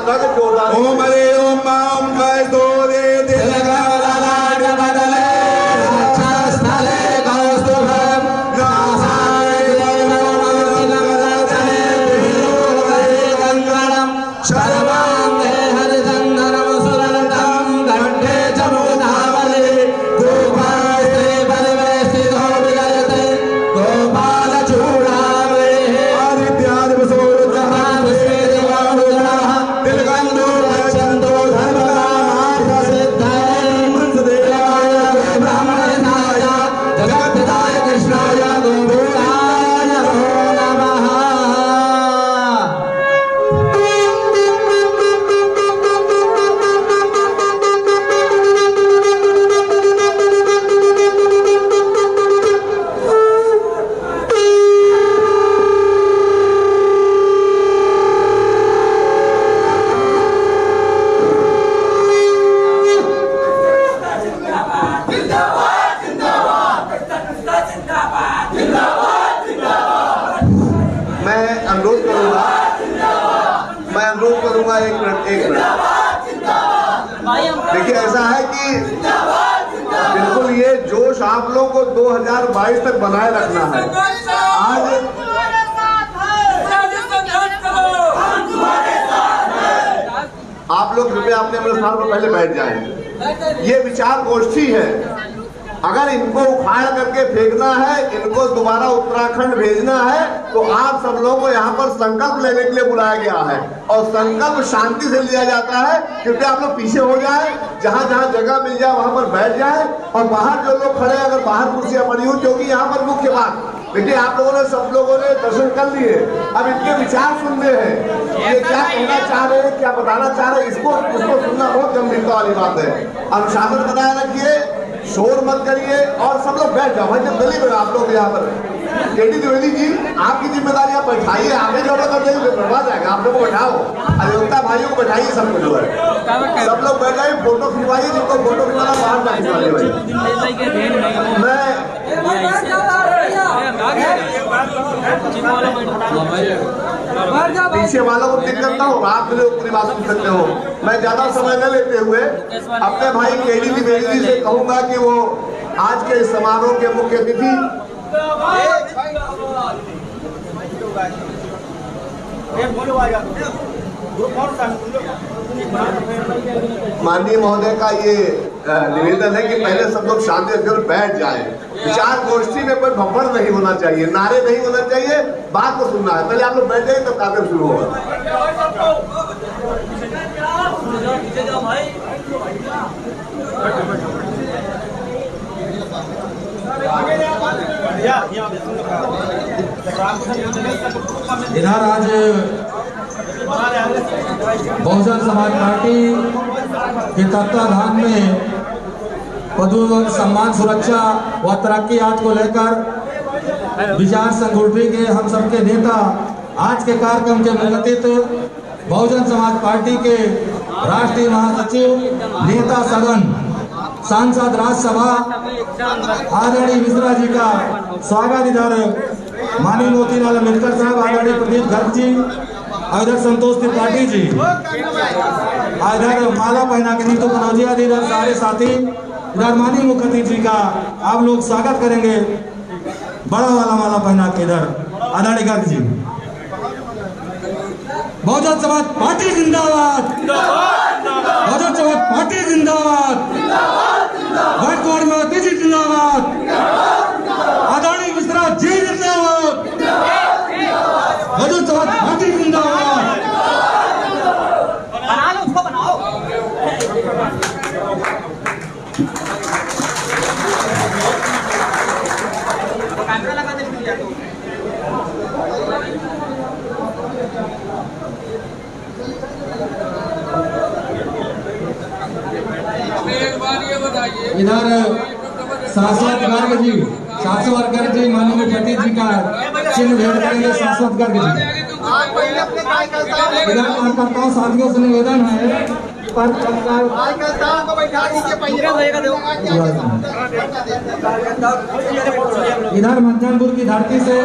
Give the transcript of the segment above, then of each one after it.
था कि जोरदार ओम हरे ओम माम काय दो रे दिल का लाड बदले स्थले कौस्तुभम नासाय गंगणम शर्वांगे हरिचंदनम सुरनतम कंठे चमुनावले गोपास्ते परिवेष्टितो विजयते गोपाल चूड़ावे आदित्यादि वसुरुद्रहास्ते देवानुग्रह तिलकंदो चंदो धर्मकामार्थ सिद्धाय मंसदेवाय ब्रह्मणाय जगत्पिताय कृष्णाय गोविंदाय नमो नमः। मैं अनुरोध करूंगा एक मिनट देखिए ऐसा है कि बिल्कुल ये जोश आप लोगों को 2022 तक बनाए रखना है। आज आप लोग कृपया अपने अपने स्थान पर पहले बैठ जाएं। ये विचार गोष्ठी है, अगर इनको उखाड़ करके फेंकना है, इनको दोबारा उत्तराखंड भेजना है, तो आप सब लोगों को यहाँ पर संकल्प लेने के लिए बुलाया गया है और संकल्प शांति से लिया जाता है। कृपया आप लोग पीछे हो जाए, जहाँ जहाँ जगह मिल जाए वहाँ पर बैठ जाए और बाहर जो लोग खड़े हैं अगर बाहर कुर्सियां पड़ी हुई, क्योंकि यहाँ पर मुख्य बात देखिए आप लोगों ने सब लोगों ने दर्शन कर लिए, अब इनके विचार सुनने हैं, ये क्या कहना चाह रहे हैं, क्या बताना चाह रहे हैं, इसको सुनना बहुत गंभीरता वाली बात है। अनुशासन बनाए रखिए, शोर मत करिए और सब लोग बैठ जाओ। भाई जब गली में आप लोग यहाँ पर केडी द्विवेदी जी आपकी जिम्मेदारी आप बैठाइए, आगे जो कर देंगे बर्बाद जाएगा। आप लोग को बैठाओ, अयोध्या भाइयों को बैठाइए, सब कुछ है, सब लोग बैठ जाइए, फोटो खिंचवाइए, जिनको फोटो खिंचवाना बाहर ना खिंचवाइए। मैं पीछे वालों को टिक करता हूँ, आप मेरे पूरी बात सुन सकते हो। मैं ज्यादा समय न लेते हुए अपने भाई केडी द्विवेदी से कहूंगा कि वो आज के समारोह के मुख्य अतिथि माननीय महोदय का ये निवेदन है कि पहले सब लोग शांति से बैठ जाएं। विचार गोष्ठी में कोई भंपड़ नहीं होना चाहिए, नारे नहीं होना चाहिए, बात को सुनना है। पहले आप लोग बैठ जाइए तब कार्यक्रम शुरू होगा। इधर आज बहुजन समाज पार्टी के तत्वाधान में पदोन्नति, सम्मान, सुरक्षा व तरक्कियात को लेकर विचार संगठन के हम सबके नेता आज के कार्यक्रम के मुख्य अतिथि बहुजन समाज पार्टी के राष्ट्रीय महासचिव, नेता सदन, सांसद राज्यसभा आदरणीय मिश्रा जी का स्वागत इधर माननीय मोतीलाल अम्बेडकर साहब, आदरणीय प्रदीप गर्ग जी, इधर संतोष त्रिपाठी जी, इधर माला पहना के नीतू कनौजिया जी, इधर सारे साथी, इधर माननीय मुख्य अतिथि जी का आप लोग स्वागत करेंगे बड़ा वाला माला पहना के। इधर आदरणीय गर्ग जी। बहुजन समाज पार्टी जिंदाबाद, बहुजन समाज पार्टी जिंदाबाद, वर्तमान में अतिथि जिंदाबाद, आदरणीय मिश्रा जी जिंदाबाद, बहुजन समाज पार्टी जिंदाबाद। बना लो उसको, बनाओ। कैमरा लगा दे भैया को। इधर शाश्वत गर्ग जी, शाश्वत गर्ग जी माननीय मुख्यमंत्री जी का चिन्ह भेंट करेंगे। शाश्वत गर्ग जी इधर कार्यकर्ताओं साथियों से निवेदन है पर इधर मंचनपुर की धरती से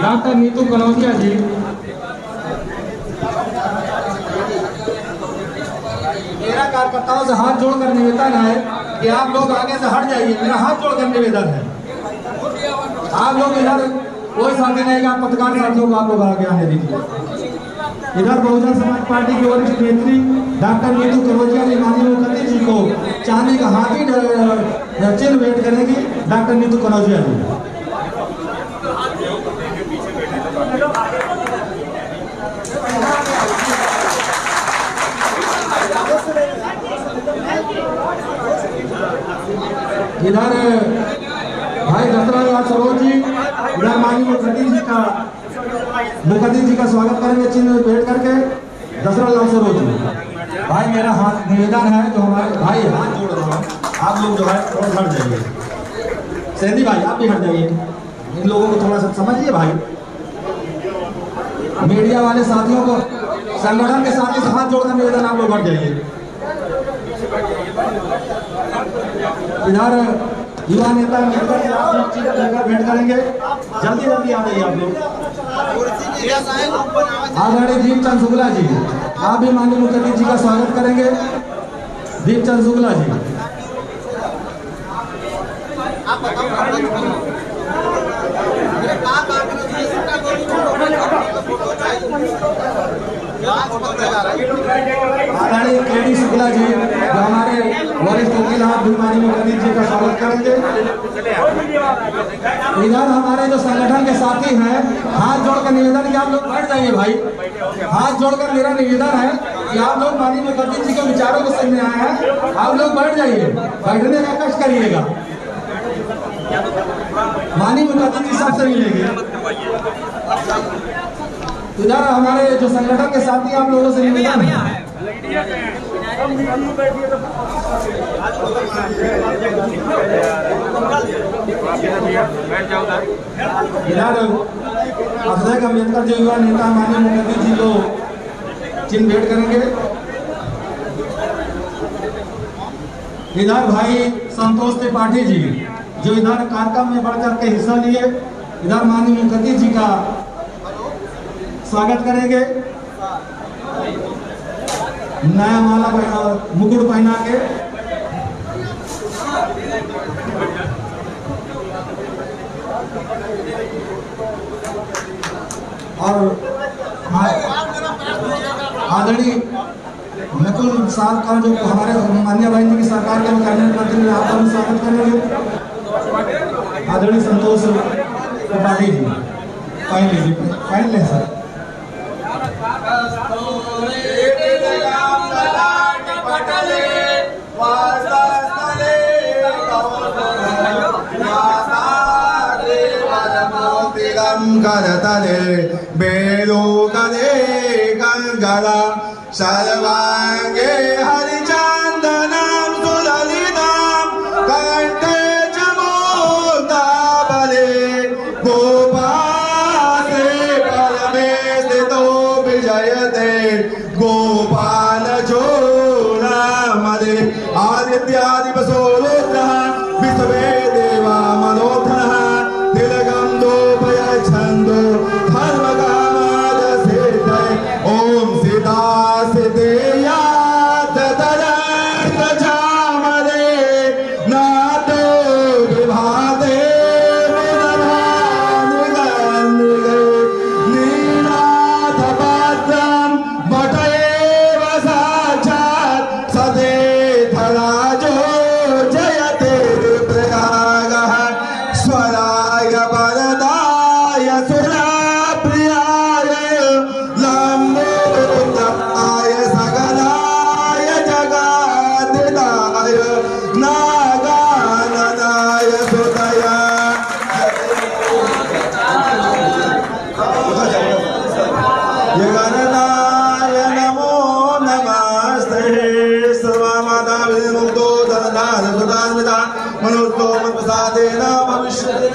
डॉक्टर नीतू कनौजिया जी, कार्यकर्ताओं से हाथ जोड़कर निवेदन है कि आप लोग आगे से हट जाइए। मेरा हाथ जोड़कर निवेदन है, आप लोग इधर कोई साथी नहीं, आप पत्रकार साथियों को आप लोग आगे आने दीजिए। इधर बहुजन समाज पार्टी की वरिष्ठ नेत्री डॉक्टर नीतू कनौजिया जी माननीय मुख्यमंत्री जी को चांदी का हाथी चिन्ह भेंट करेंगी डॉक्टर नीतू कनौजिया जी। इधर भाई दशरथ सरोज जी इधर माननीय मुखर्जी जी का स्वागत करेंगे चिन्ह भेंट करके। दशरथ लाल सरोज जी भाई, मेरा हाथ निवेदन है जो हमारे भाई हाथ जोड़ रहा हूँ, आप लोग जो है थोड़ा हट जाइए। सैदी भाई आप भी हट जाइए, इन लोगों को थोड़ा सा समझिए भाई। मीडिया वाले साथियों को, संगठन के साथी से हाथ जोड़कर निवेदन, आप लोग हट जाइए। इधर युवा नेता भेंट करेंगे, जल्दी जल्दी आ जाइए आप लोग। आदरणीय दीपचंद शुक्ला जी, आप भी माननीय मुख्यमंत्री जी का स्वागत करेंगे। दीपचंद शुक्ला जी आदरणीय केडी शुक्ला जी जो हमारे वरिष्ठ वकील, आप भी माननीय मुख्यमंत्री जी का स्वागत करेंगे। इधर हमारे जो संगठन के साथी हैं, हाथ जोड़कर निवेदन कि आप लोग बैठ जाइए भाई। हाथ जोड़कर मेरा निवेदन है कि आप लोग माननीय मुख्यमंत्री जी के विचारों को सुनने आए हैं, आप लोग बैठ जाइए, बैठने का कष्ट करिएगा। माननीय मुख्यमंत्री जी सबसे मिलेंगे। इधर हमारे जो संगठन के साथी आप लोगों से निवेदन है, इधर अफजल अम्बेडकर जो युवा नेता माननीय मुख्यमंत्री जी को चिन्ह भेंट करेंगे। इधर भाई संतोष त्रिपाठी जी जो इधर कार्यक्रम में बढ़ चढ़ के हिस्सा लिए, इधर माननीय मुख्यमंत्री जी का स्वागत करेंगे। नया माला मुकुट पहना के और आदरणीय नकुल साहब का जो हमारे मान्य भाई जी की सरकार के कैबिनेट मंत्री ने आपका भी स्वागत करेंगे। आदरणीय संतोष त्रिपाठी जी पहन लें सर। करतले बेलूकले गंगला सर्वांगे हरिचंदनम सुललितम कंठे चमोदाबले गोपाले परमे स्थितो विजयते गोपाल चोरामदे आदित्यादि बसो रुद्रः विश्वे देवा मनोधनः तिलकं दोपय छन्दो धर्मकामाद सिद्धये ओम सीता सिद्धेया ददरंग चामरे नातो विभाते नीनाथ पात्रं बटएव साक्षात् सदेथराजो जयते प्रयागः स्वराय वरदाय सुरप्रियाय लंबोदराय सगलाय जगद्दिताय नागाननाय सुतय जगन्नाय नमो नमस्ते सर्वमाता विमुक्तो धनदान सुदान्विता मनोस्तो मनप्रसादेन भविष्यति।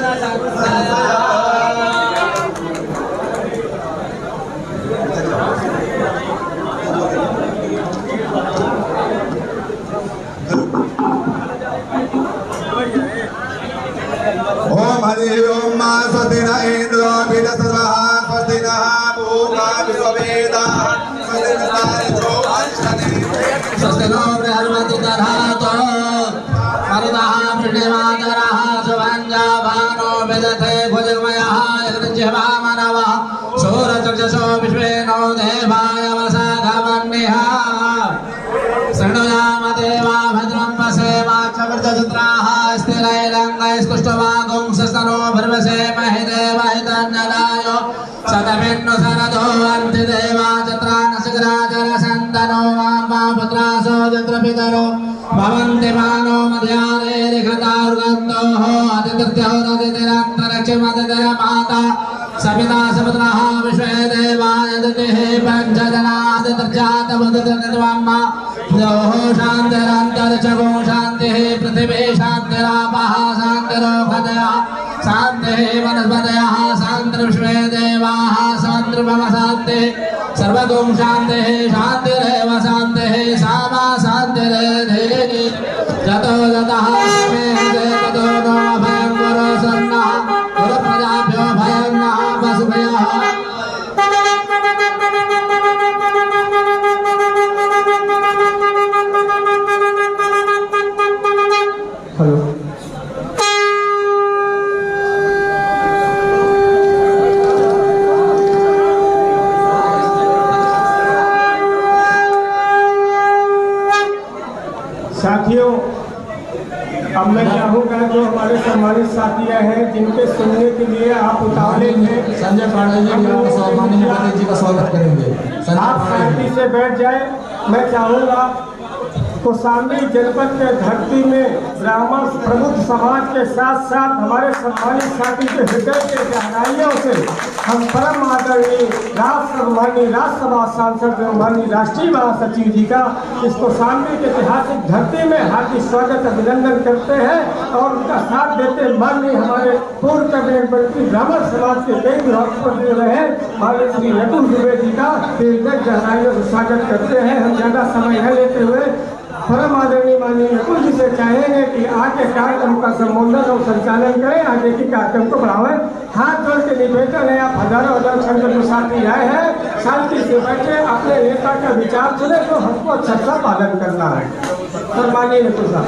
ओम हरि ओम मा स्वस्ति न इंद्रो विदसर्वः स्वस्ति नः पूर्वा विश्ववेदाः स्वस्ति नः स्वस्ति नो बृहस्पति दधातु मरुतः वृष्णिमातरः सुभञ्जभानो विदधे भुजगमयः यज्ञजिह्वामनवः सूरचक्षुषो विश्वेनो देवाय वसघमन्निः शृणुयाम देवा भद्रं पश्येमाक्षवृतचित्राः स्थिरैरङ्गैस्कुष्ठवागुंसस्तनो भर्वसेमहि देवहितञ्जलाय सतमिन्नु सरदो अन्ति देवा चत्रानशिखराजलसन्तनो वामा पुत्रासो चत्रपितरो भवन्ति मानो मध्यारेरिघतार्गन्तोः अतितृत्योरतिरन्तरिक्षमतिरमाता सपिता सपुत्रः विश्वे देवाय दतिः पञ्चजनादितर्जातमुदितनिर्वाम्मा द्योः शान्तिरन्तरिक्षगो शान्तिः पृथिवी शान्तिरापः शान्तिरोपदयः शान्तिः वनस्पतयः शान्तिर्विश्वे देवाः शान्तिर्मम शान्तिः सर्वगुं शान्तिः शान्तिरेव शान्तिः सामा शान्तिरेधि जतो जतः मे ततो नो भयं गुरो सन्नः गुरुप्रजाभ्यो भयं नः वसुभयः साथियों, अब मैं चाहूँगा जो हमारे सम्मानित साथियाँ हैं जिनके सुनने के लिए आप उतावले थे, संजय पांडे जी माननीय पटेल जी का स्वागत करेंगे। आप शांति से बैठ जाए। मैं चाहूँगा कौशाम्बी जनपद के धरती में ब्राह्मण प्रमुख समाज के साथ साथ हमारे सम्मानित साथी के हृदय के गहराइयों से हम परम आदरणीय राष्ट्रमाननीय राज्यसभा सांसद माननीय राष्ट्रीय महासचिव जी का इस कौशाम्बी के ऐतिहासिक धरती में हार्दिक स्वागत अभिनंदन करते हैं और उनका साथ देते माननीय हमारे पूर्व कैबिनेट मंत्री ब्राह्मण समाज के कई विभाग पर दे रहे हैं माननीय श्री नकुल दुबे जी का हृदय गहराइयों से स्वागत करते हैं। हम ज़्यादा समय न लेते हुए परम आदरणीय माननीय नकुल जी से चाहेंगे कि आगे कार्यक्रम का संबोधन और संचालन करें, आगे के कार्यक्रम को बढ़ावें। हाथ जोड़ के निवेदन है, आप हजारों हजार संगठन के साथी आए हैं, शांति से बैठे अपने नेता का विचार सुने तो हमको अच्छा सा पालन करना है। सम्मानीय नकुल साहब।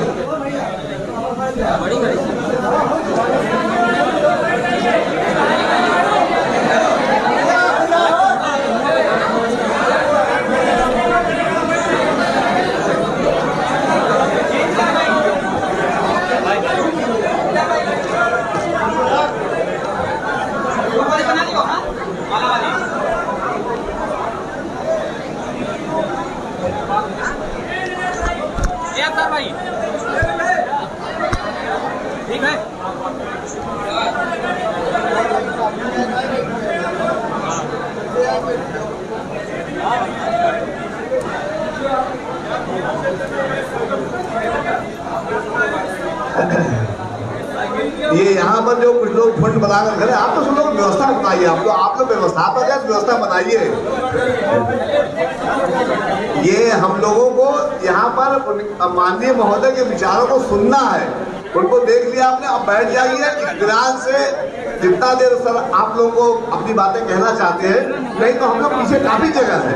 ठीक है। ये यहाँ पर जो कुछ लोग फंड बनाकर खड़े, आप तो सब लोग व्यवस्था बनाइए, आप लोग व्यवस्थापक है, व्यवस्था बनाइए। ये हम लोगों को यहाँ पर माननीय महोदय के विचारों को सुनना है, उनको देख लिया आपने, अब बैठ जाइए इत्मीनान से। जितना देर सर आप लोगों को अपनी बातें कहना चाहते हैं, नहीं तो हम लोग पीछे काफी जगह है।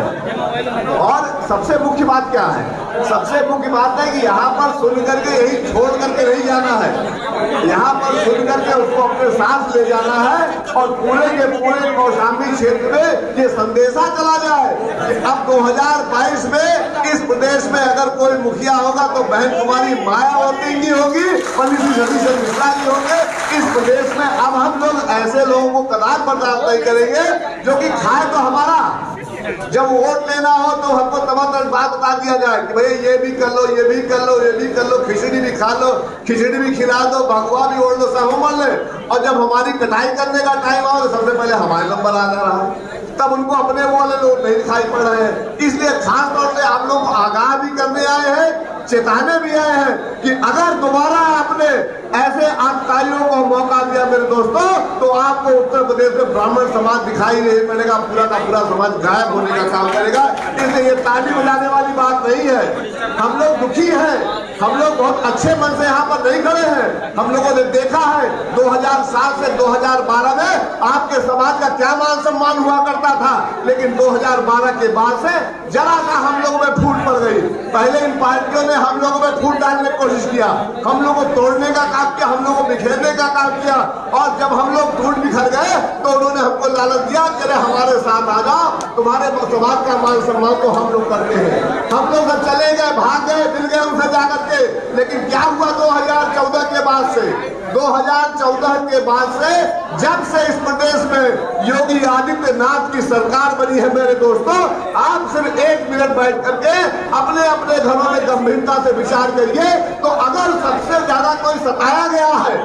और सबसे मुख्य बात क्या है, सबसे मुख्य बात है कि यहाँ पर सुन करके यही छोड़ करके नहीं जाना है, यहाँ पर सुन करके उसको अपने साथ ले जाना है और पूरे के पूरे कौशाम्बी क्षेत्र में ये संदेशा चला जाए कि अब 2022 में इस प्रदेश में अगर कोई मुखिया होगा तो बहन कुमारी मायावती जी होगी, पंडित जगदीश मिश्रा जी होंगे। इस प्रदेश में अब हम लोग ऐसे लोगों को कदार बर्दाश्त नहीं करेंगे जो कि खाए तो हमारा, जब वोट लेना हो तो हमको तमाम बात बता दिया जाए कि भैया ये भी कर लो, ये भी कर लो, ये भी कर लो, खिचड़ी भी खा लो, खिचड़ी भी खिला दो, भगवा भी ओढ़ लो, सब मान ले। और जब हमारी कटाई करने का टाइम आओ तो सबसे पहले हमारे नंबर आना रहा, तब उनको अपने वाले लोग नहीं दिखाई पड़ रहे हैं। इसलिए खास तौर से आप लोग आगाह भी करने आए हैं, चेताने भी आए हैं कि अगर दोबारा आपने ऐसे आतताइयों को मौका दिया मेरे दोस्तों, तो आपको उत्तर प्रदेश में ब्राह्मण समाज दिखाई नहीं पड़ेगा, पूरा का पूरा समाज गायब होने का काम करेगा। इसलिए ये ताली बजाने वाली बात बात नहीं है। हम लोग दुखी हैं, हम लोग बहुत अच्छे मन से यहाँ पर नहीं खड़े हैं। हम लोगों ने देखा है 2007 से 2012 में आपके समाज का क्या मान सम्मान हुआ करता था, लेकिन 2012 के बाद से जरा सा हम लोगों में फूट पड़ गई। पहले इन पार्टियों ने हम लोगों में फूट डालने की कोशिश किया, हम लोगों को तोड़ने का काम किया, हम लोगों को बिखेरने का काम किया, और जब हम लोग टूट बिखर गए तो उन्होंने हमको लालच दिया कि अरे हमारे साथ आ जाओ, तुम्हारे समाज का मान सम्मान तो हम लोग करते हैं। हम लोग सब चले गए, भाग गए, मिल गए उनसे जाकर के। लेकिन क्या हुआ 2014 के बाद से, 2014 के बाद से जब से इस प्रदेश में योगी आदित्यनाथ की सरकार बनी है मेरे दोस्तों, आप सिर्फ 1 मिनट बैठ करके अपने अपने घरों में गंभीरता से विचार करिए। तो अगर सबसे ज्यादा कोई सताया गया है,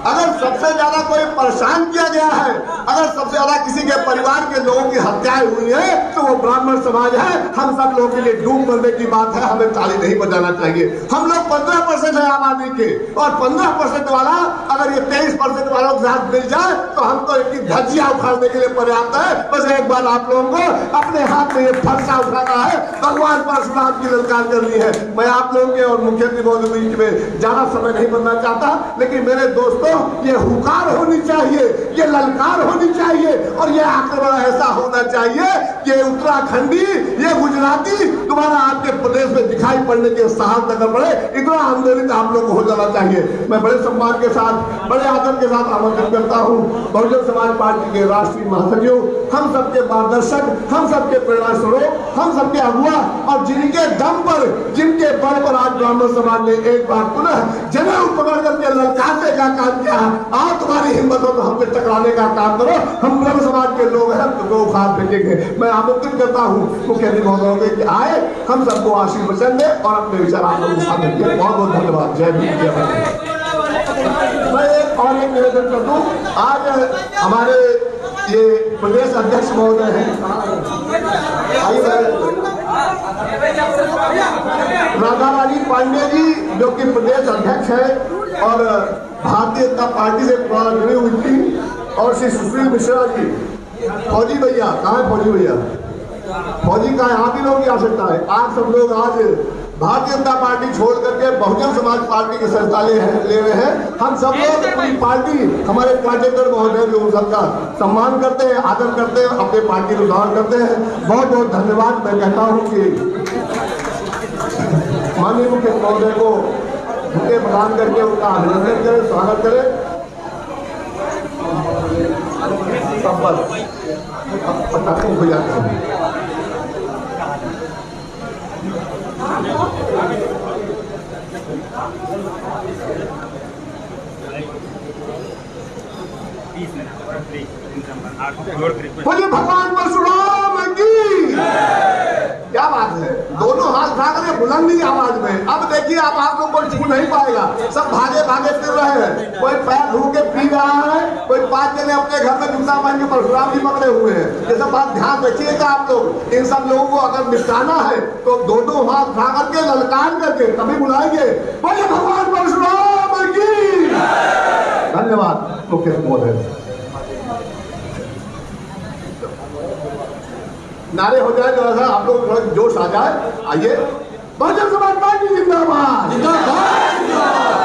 अगर सबसे ज्यादा कोई परेशान किया गया है, अगर सबसे ज्यादा किसी के परिवार के लोगों की हत्याएं हुई है, तो वो ब्राह्मण समाज है। हम सब लोगों के लिए डूब मरने की बात है, हमें ताली नहीं बजाना चाहिए। हम लोग 15% है आबादी के, और 15% वाला अगर ये 23% वालों के साथ मिल जाए तो हमको इनकी धज्जियां उखाड़ने के लिए पर्याप्त है। बस एक बार आप लोगों को अपने हाथ में ये फरसा उठाना है, भगवान परशुराम की ललकार करनी है। मैं आप लोगों के और मुख्यमंत्री महोदय के बीच में ज्यादा समय नहीं बनना चाहता, लेकिन मेरे दोस्तों ये हुकार होनी चाहिए, ये ललकार होनी चाहिए, और ये आक्रमण ऐसा होना चाहिए कि उत्तराखंडी, ये गुजराती दोबारा आपके प्रदेश में दिखाई पड़ने के साहस न कर पड़े। इतना आंदोलित आप लोग को हो जाना चाहिए। मैं बड़े सम्मान के साथ, बड़े आदर के साथ आमंत्रित करता हूँ बहुजन समाज पार्टी के राष्ट्रीय महासचिव, हम सबके मार्गदर्शक, हम सबके प्रेरणा स्रोत, हम सबके अगुआ, और जिनके दम पर, जिनके बल पर आज ब्राह्मण समाज ने एक बार पुनः जनेऊ पकड़ करके ललकारने का काम किया। आओ तुम्हारी हिम्मत हो तो हमसे टकराने का काम करो, हम ब्रह्म समाज के लोग हैं, तुमको उखाड़ फेंकेंगे। मैं आमंत्रित करता हूँ मुख्यमंत्री महोदय कि आए, हम सबको आशीर्वचन दे और अपने विचार आप लोगों के सामने रखिए। बहुत बहुत धन्यवाद। जय भीम, जय भारत। मैं एक और एक निवेदन कर दूं, आज हमारे ये प्रदेश अध्यक्ष महोदय हैं, राधा रानी पांडे जी, जो कि प्रदेश अध्यक्ष है और भारतीय जनता पार्टी से पुराना जुड़ी हुई थी, और श्री सुशील मिश्रा जी, फौजी भैया, कहाँ है फौजी भैया? फौजी का आप ही लोगों की आवश्यकता है। आप सब लोग आज भारतीय जनता पार्टी छोड़ करके बहुजन समाज पार्टी की सदस्यता ले रहे हैं। हम सब लोग अपनी पार्टी, हमारे कार्यकर्ता महोदय जो सबका सम्मान करते हैं, आदर करते हैं, अपने पार्टी को दान करते हैं। बहुत बहुत धन्यवाद। मैं कहता हूँ कि माननीय मुख्यमंत्री महोदय को बुके प्रदान करके उनका अभिनंदन करें, स्वागत करें। पटाखे हो जाते हैं। बोलिए भगवान परशुराम की। क्या बात है, दोनों हाथ उठा करके बुलंदी आवाज में। अब देखिए आप लोग कोई छू नहीं पाएगा, सब भागे भागे फिर रहे हैं। कोई पैर धो के पी रहा है, कोई 5 जने अपने घर में जूता पहन के परशुराम जी पकड़े हुए हैं। ये सब बात ध्यान रखिएगा आप लोग। इन सब लोगों को अगर निपटाना है तो दोनों हाथ उठा करके ललकार करके तभी बुलाएंगे। बोलिए भगवान परशुराम की। धन्यवाद मुख्यमंत्री महोदय। नारे हो जाए, जरा सा आप लोग थोड़ा जोश आ जाए। आइए, बहुजन समाज पार्टी जिंदाबाद,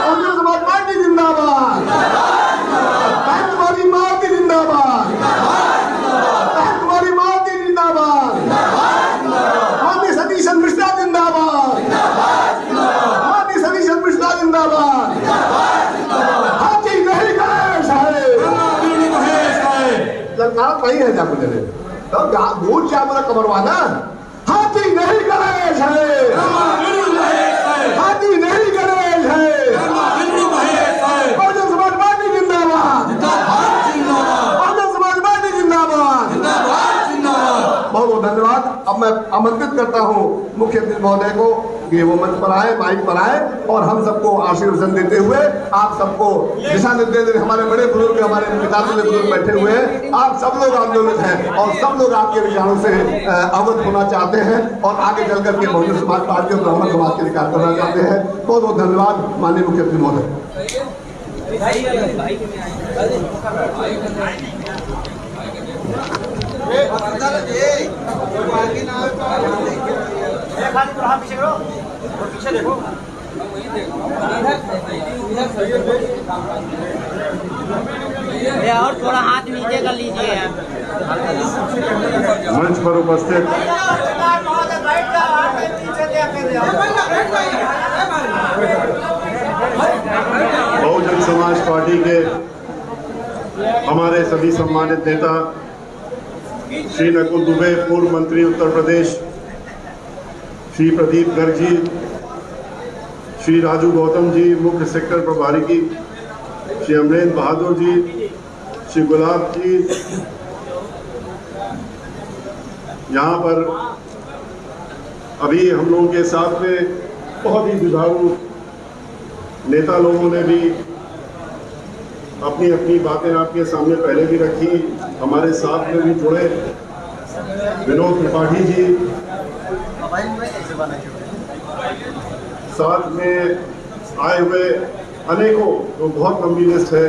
बहुजन समाज पार्टी जिंदाबाद, बहन तुम्हारी माँ की जिंदाबाद, बहन तुम्हारी माँ की जिंदाबाद, माननीय सतीश मिश्रा जिंदाबाद, माननीय सतीश मिश्रा जिंदाबाद। हाथी नहीं गणेश है, ललकार नहीं है जाको जने तो दूर क्या मेरा कमरवाना। हाथी नहीं गणेश है, हाथी नहीं गणेश है। बहुजन समाज पार्टी जिंदाबाद, बहुजन समाज पार्टी जिंदाबाद। बहुत बहुत धन्यवाद। अब मैं आमंत्रित करता हूँ मुख्यमंत्री महोदय को कि वो मंच पर आए, माइक पर आए, और हम सबको आशीर्वचन देते हुए आप सबको दिशा निर्देश देते। हमारे बड़े बुजुर्ग, हमारे पिता बुजुर्ग बैठे हुए हैं। आप सब लोग आंदोलित हैं और सब लोग आपके विचारों से अवगत होना चाहते हैं और आगे चल करके बहुजन समाज पार्टी और ब्राह्मण समाज के लिए कार्य करना चाहते हैं। बहुत बहुत धन्यवाद माननीय मुख्यमंत्री महोदय। खाली थोड़ा पीछे करो और पीछे देखो और थोड़ा हाथ नीचे कर लीजिए यार। मंच पर उपस्थित बहुजन समाज पार्टी के हमारे सभी सम्मानित नेता श्री नकुल दुबे, पूर्व मंत्री उत्तर प्रदेश, श्री प्रदीप गर्ग जी, श्री राजू गौतम जी, मुख्य सेक्टर प्रभारी की, श्री अमरेंद्र बहादुर जी, श्री गुलाब जी, यहाँ पर अभी हम लोगों के साथ में बहुत ही जुझारू नेता लोगों ने भी अपनी अपनी बातें आपके सामने पहले भी रखी। हमारे साथ में भी जुड़े विनोद त्रिपाठी जी, साथ में आए हुए अनेकों जो बहुत लंबी लिस्ट है,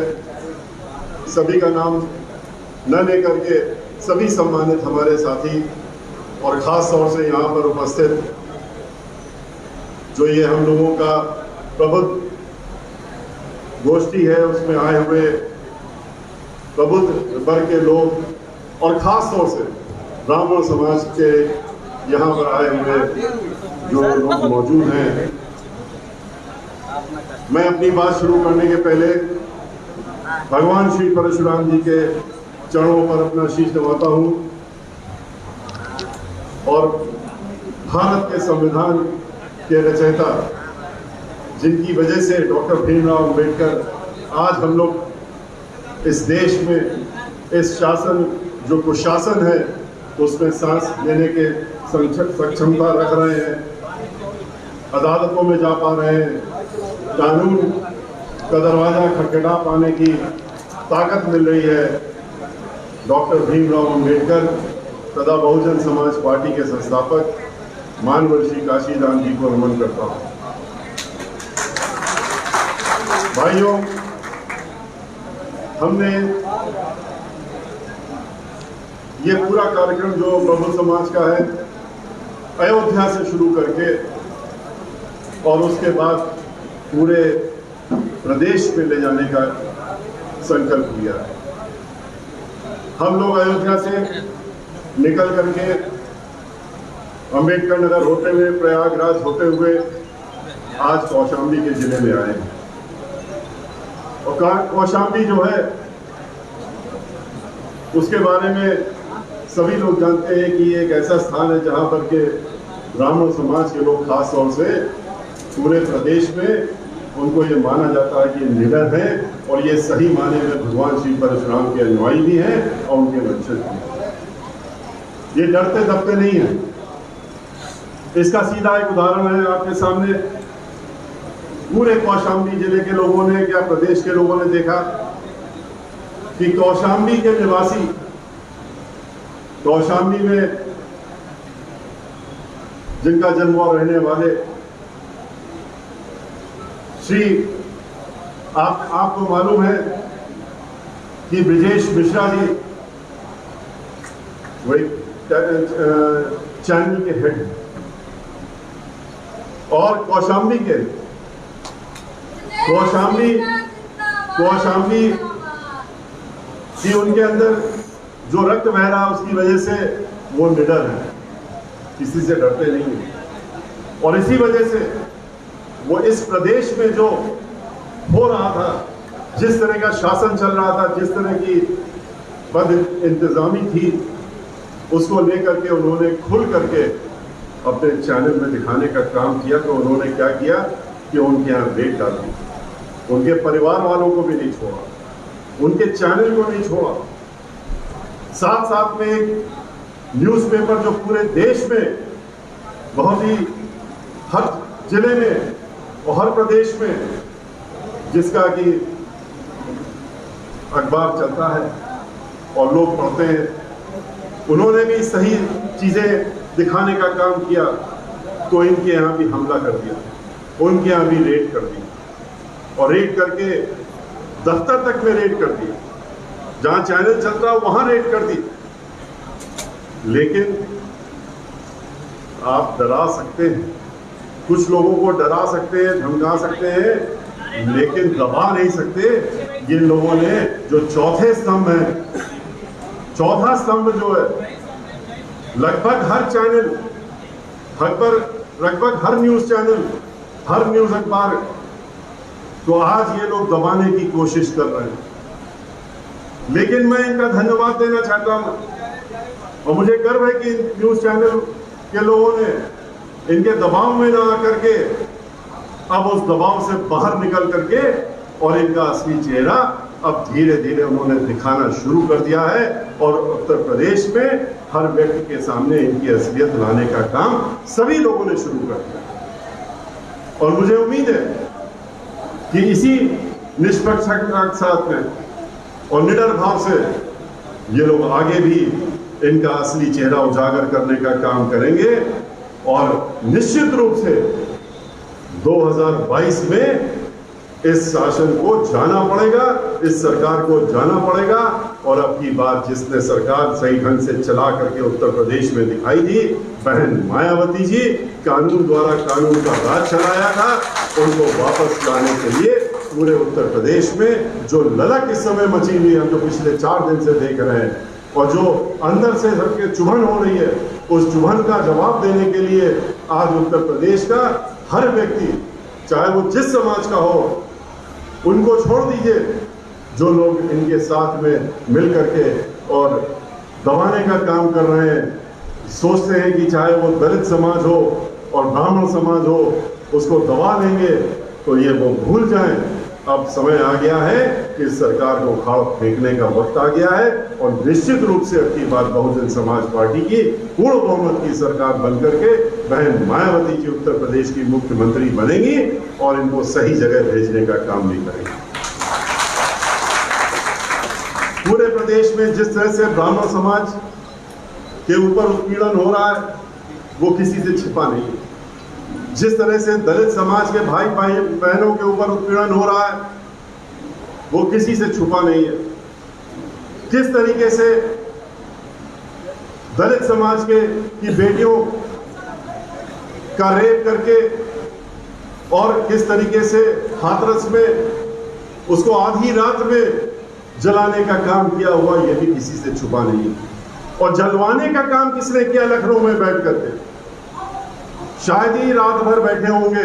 सभी का नाम न लेकर के सभी सम्मानित हमारे साथी और खास तौर से यहाँ पर उपस्थित जो ये हम लोगों का प्रबुद्ध गोष्ठी है उसमें आए हुए प्रबुद्ध वर्ग के लोग और खास तौर से ब्राह्मण समाज के यहाँ पर आए हुए जो लोग मौजूद हैं। मैं अपनी बात शुरू करने के पहले भगवान श्री परशुराम जी के चरणों पर अपना शीश नवाता हूँ और भारत के संविधान के रचयिता जिनकी वजह से डॉक्टर भीमराव अंबेडकर आज हम लोग इस देश में इस शासन जो कुशासन है उसमें सांस लेने के सक्षमता रख रहे हैं, अदालतों में जा पा रहे हैं, कानून का दरवाजा खटखटा पाने की ताकत मिल रही है। डॉक्टर भीमराव अंबेडकर तथा बहुजन समाज पार्टी के संस्थापक मानवर श्री काशीदास जी को नमन करता हूँ। भाइयों, हमने ये पूरा कार्यक्रम जो प्रबुद्ध समाज का है अयोध्या से शुरू करके और उसके बाद पूरे प्रदेश में ले जाने का संकल्प लिया है। हम लोग अयोध्या से निकल करके अंबेडकर नगर होते हुए प्रयागराज होते हुए आज कौशाम्बी के जिले में आए हैं। और कौशाम्बी जो है उसके बारे में सभी लोग जानते हैं कि ये एक ऐसा स्थान है जहां पर के ब्राह्मण समाज के लोग खास तौर से पूरे प्रदेश में उनको ये माना जाता है कि निडर हैं और ये सही माने में भगवान श्री परशुराम के अनुयायी भी हैं और उनके वंशज भी। ये डरते दबते नहीं हैं। इसका सीधा एक उदाहरण है आपके सामने। पूरे कौशाम्बी जिले के लोगों ने या प्रदेश के लोगों ने देखा कि कौशाम्बी के निवासी कौशाम्बी में जिनका जन्म और रहने वाले श्री आपको मालूम है कि ब्रिजेश मिश्रा जी वही चैनल के हेड और कौशाम्बी की उनके अंदर जो रक्त बह रहा है उसकी वजह से वो निडर है, किसी से डरते नहीं है। और इसी वजह से वो इस प्रदेश में जो हो रहा था, जिस तरह का शासन चल रहा था, जिस तरह की बद इंतजामी थी, उसको लेकर के उन्होंने खुल करके अपने चैनल में दिखाने का काम किया। तो उन्होंने क्या किया कि उनके यहाँ रेड डाली, उनके परिवार वालों को भी नहीं छोड़ा, उनके चैनल को नहीं छोड़ा। साथ साथ में एक न्यूज़पेपर जो पूरे देश में बहुत ही हर जिले में और हर प्रदेश में जिसका कि अखबार चलता है और लोग पढ़ते हैं, उन्होंने भी सही चीजें दिखाने का काम किया। तो इनके यहाँ भी हमला कर दिया, उनके यहाँ भी रेड कर दी और रेड करके दफ्तर तक में रेड कर दी, जहां चैनल चल रहा वहां रेड कर दी। लेकिन आप डरा सकते हैं, कुछ लोगों को डरा सकते हैं, धमका सकते हैं, लेकिन दबा नहीं सकते। ये लोगों ने जो चौथे स्तंभ है, चौथा स्तंभ जो है, लगभग हर चैनल, लगभग हर न्यूज चैनल, हर न्यूज अखबार तो आज ये लोग दबाने की कोशिश कर रहे हैं। लेकिन मैं इनका धन्यवाद देना चाहता हूं और मुझे गर्व है कि न्यूज चैनल के लोगों ने इनके दबाव में ना आकर के अब उस दबाव से बाहर निकल करके और इनका असली चेहरा अब धीरे धीरे उन्होंने दिखाना शुरू कर दिया है और उत्तर प्रदेश में हर व्यक्ति के सामने इनकी असलियत लाने का काम सभी लोगों ने शुरू कर दिया। और मुझे उम्मीद है कि इसी निष्पक्षता के साथ में और निडर भाव से ये लोग आगे भी इनका असली चेहरा उजागर करने का काम करेंगे और निश्चित रूप से 2022 में इस शासन को जाना पड़ेगा, इस सरकार को जाना पड़ेगा। और अब की बार जिसने सरकार सही ढंग से चला करके उत्तर प्रदेश में दिखाई दी, बहन मायावती जी, कानून द्वारा कानून का राज चलाया था, उनको वापस लाने के लिए पूरे उत्तर प्रदेश में जो ललक इस समय मची हुई है, हम जो पिछले 4 दिन से देख रहे हैं, और जो अंदर से सबके चुभन हो रही है, उस चुभन का जवाब देने के लिए आज उत्तर प्रदेश का हर व्यक्ति, चाहे वो जिस समाज का हो, उनको छोड़ दीजिए, जो लोग इनके साथ में मिल करके और दबाने का काम कर रहे हैं, सोचते हैं कि चाहे वो दलित समाज हो और ब्राह्मण समाज हो, उसको दबा लेंगे, तो ये वो भूल जाएं। अब समय आ गया है कि सरकार को खाड़ फेंकने का वक्त आ गया है और निश्चित रूप से अब की बार बहुजन समाज पार्टी की पूर्ण बहुमत की सरकार बनकर के बहन मायावती जी उत्तर प्रदेश की मुख्यमंत्री बनेंगी और इनको सही जगह भेजने का काम भी करेंगे। पूरे प्रदेश में जिस तरह से ब्राह्मण समाज के ऊपर उत्पीड़न हो रहा है, वो किसी से छिपा नहीं है। जिस तरह से दलित समाज के भाई बहनों के ऊपर उत्पीड़न हो रहा है, वो किसी से छुपा नहीं है। किस तरीके से दलित समाज की बेटियों का रेप करके और किस तरीके से हाथरस में उसको आधी रात में जलाने का काम किया हुआ, यह भी किसी से छुपा नहीं है। और जलवाने का काम किसने किया? लखनऊ में बैठ करके शायद ही रात भर बैठे होंगे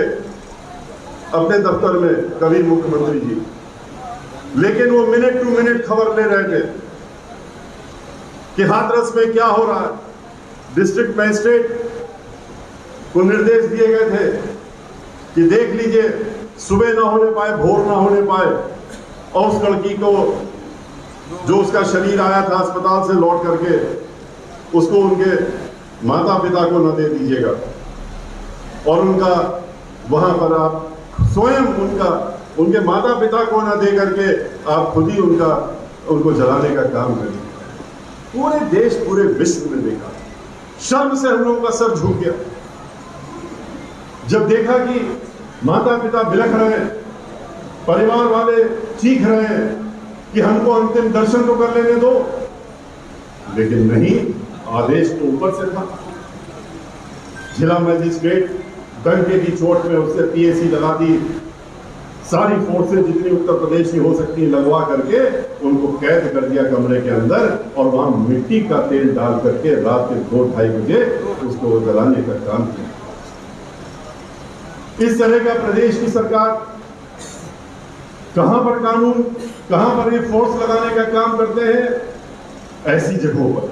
अपने दफ्तर में कभी मुख्यमंत्री जी, लेकिन वो मिनट टू मिनट खबर ले रहे थे कि हाथरस में क्या हो रहा है। डिस्ट्रिक्ट मजिस्ट्रेट को निर्देश दिए गए थे कि देख लीजिए, सुबह ना होने पाए, भोर ना होने पाए, और उस लड़की को जो उसका शरीर आया था अस्पताल से लौट करके, उसको उनके माता पिता को न दे दीजिएगा और उनका वहां पर आप स्वयं उनके माता पिता को न दे करके आप खुद ही उनको जलाने का काम करें। पूरे देश, पूरे विश्व में देखा, शर्म से हम लोगों का सर झुक गया जब देखा कि माता पिता बिलख रहे हैं, परिवार वाले चीख रहे हैं कि हमको अंतिम दर्शन तो कर लेने दो, लेकिन नहीं, आदेश तो ऊपर से था। जिला मजिस्ट्रेट डंके की चोट में उससे पीएसी लगा दी, सारी फोर्सें जितनी उत्तर प्रदेश की हो सकती लगवा करके उनको कैद कर दिया कमरे के अंदर और वहां मिट्टी का तेल डाल करके रात के 2-2:30 बजे उसको जलाने का काम किया। इस तरह का प्रदेश की सरकार कहां पर कानून, कहां पर ये फोर्स लगाने का काम करते हैं? ऐसी जगहों पर